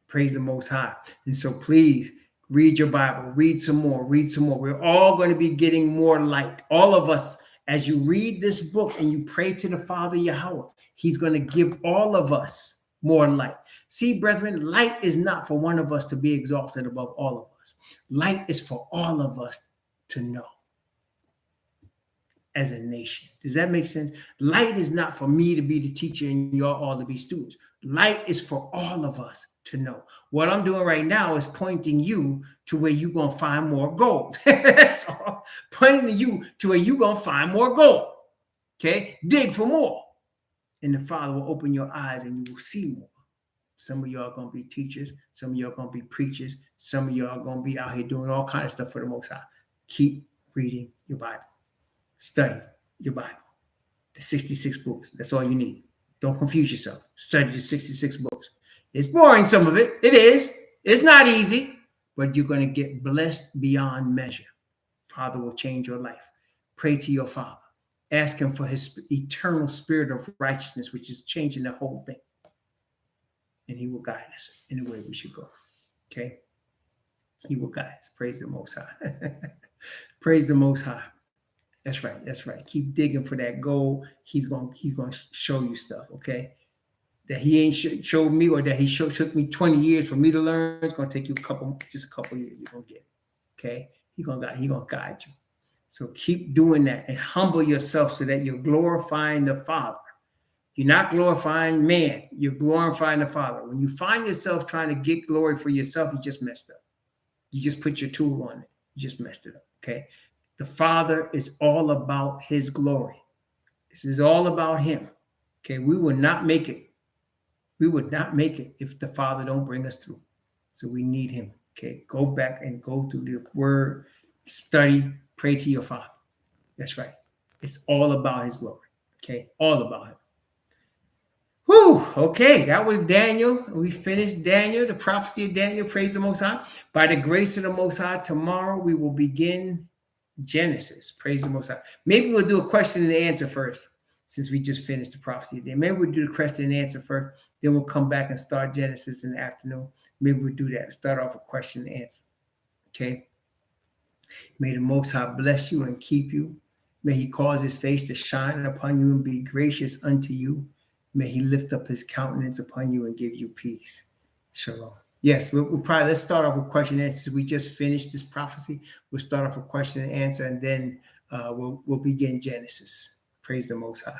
Praise the Most High. And so please read your Bible. Read some more. We're all going to be getting more light. All of us, as you read this book and you pray to the Father Yahweh, he's going to give all of us more light. See, brethren, light is not for one of us to be exalted above all of us. Light is for all of us to know as a nation. Does that make sense? Light is not for me to be the teacher and y'all all to be students. Light is for all of us to know. What I'm doing right now is pointing you to where you're going to find more gold. That's all. Pointing you to where you're going to find more gold. Okay? Dig for more. And the Father will open your eyes and you will see more. Some of y'all are going to be teachers. Some of y'all are going to be preachers. Some of y'all are going to be out here doing all kinds of stuff for the Most High. Keep reading your Bible. Study your Bible. The 66 books. That's all you need. Don't confuse yourself. Study the 66 books. It's boring, some of it. It is. It's not easy. But you're going to get blessed beyond measure. Father will change your life. Pray to your Father. Ask him for his eternal spirit of righteousness, which is changing the whole thing. And he will guide us in the way we should go. Okay? He will guide us. Praise the Most High. Praise the Most High. That's right. That's right. Keep digging for that gold. He's going to show you stuff, okay? That he ain't showed me, or that he took me 20 years for me to learn. It's going to take you just a couple years. You're going to get it, okay? He's going to guide you. So keep doing that and humble yourself so that you're glorifying the Father. You're not glorifying man. You're glorifying the Father. When you find yourself trying to get glory for yourself, you just messed up. You just put your tool on it. You just messed it up, okay? The Father is all about his glory. This is all about him, okay? We will not make it. We would not make it if the Father don't bring us through. So we need him, okay? Go back and go through the word, study, Pray to your Father. That's right. It's all about his glory. Okay, all about him. Whew, okay, that was Daniel. We finished Daniel, the prophecy of Daniel. Praise the Most High. By the grace of the Most High, tomorrow we will begin Genesis. Praise the Most High. Maybe we'll do a question and answer first, since we just finished the prophecy. Maybe we'll do the question and answer first. Then we'll come back and start Genesis in the afternoon. Maybe we'll do that. Start off with question and answer. Okay. May the Most High bless you and keep you. May he cause his face to shine upon you and be gracious unto you. May he lift up his countenance upon you and give you peace. Shalom. Yes, we'll probably, let's start off with question and answer. We just finished this prophecy. We'll start off with question and answer, and then we'll begin Genesis. Praise the Most High.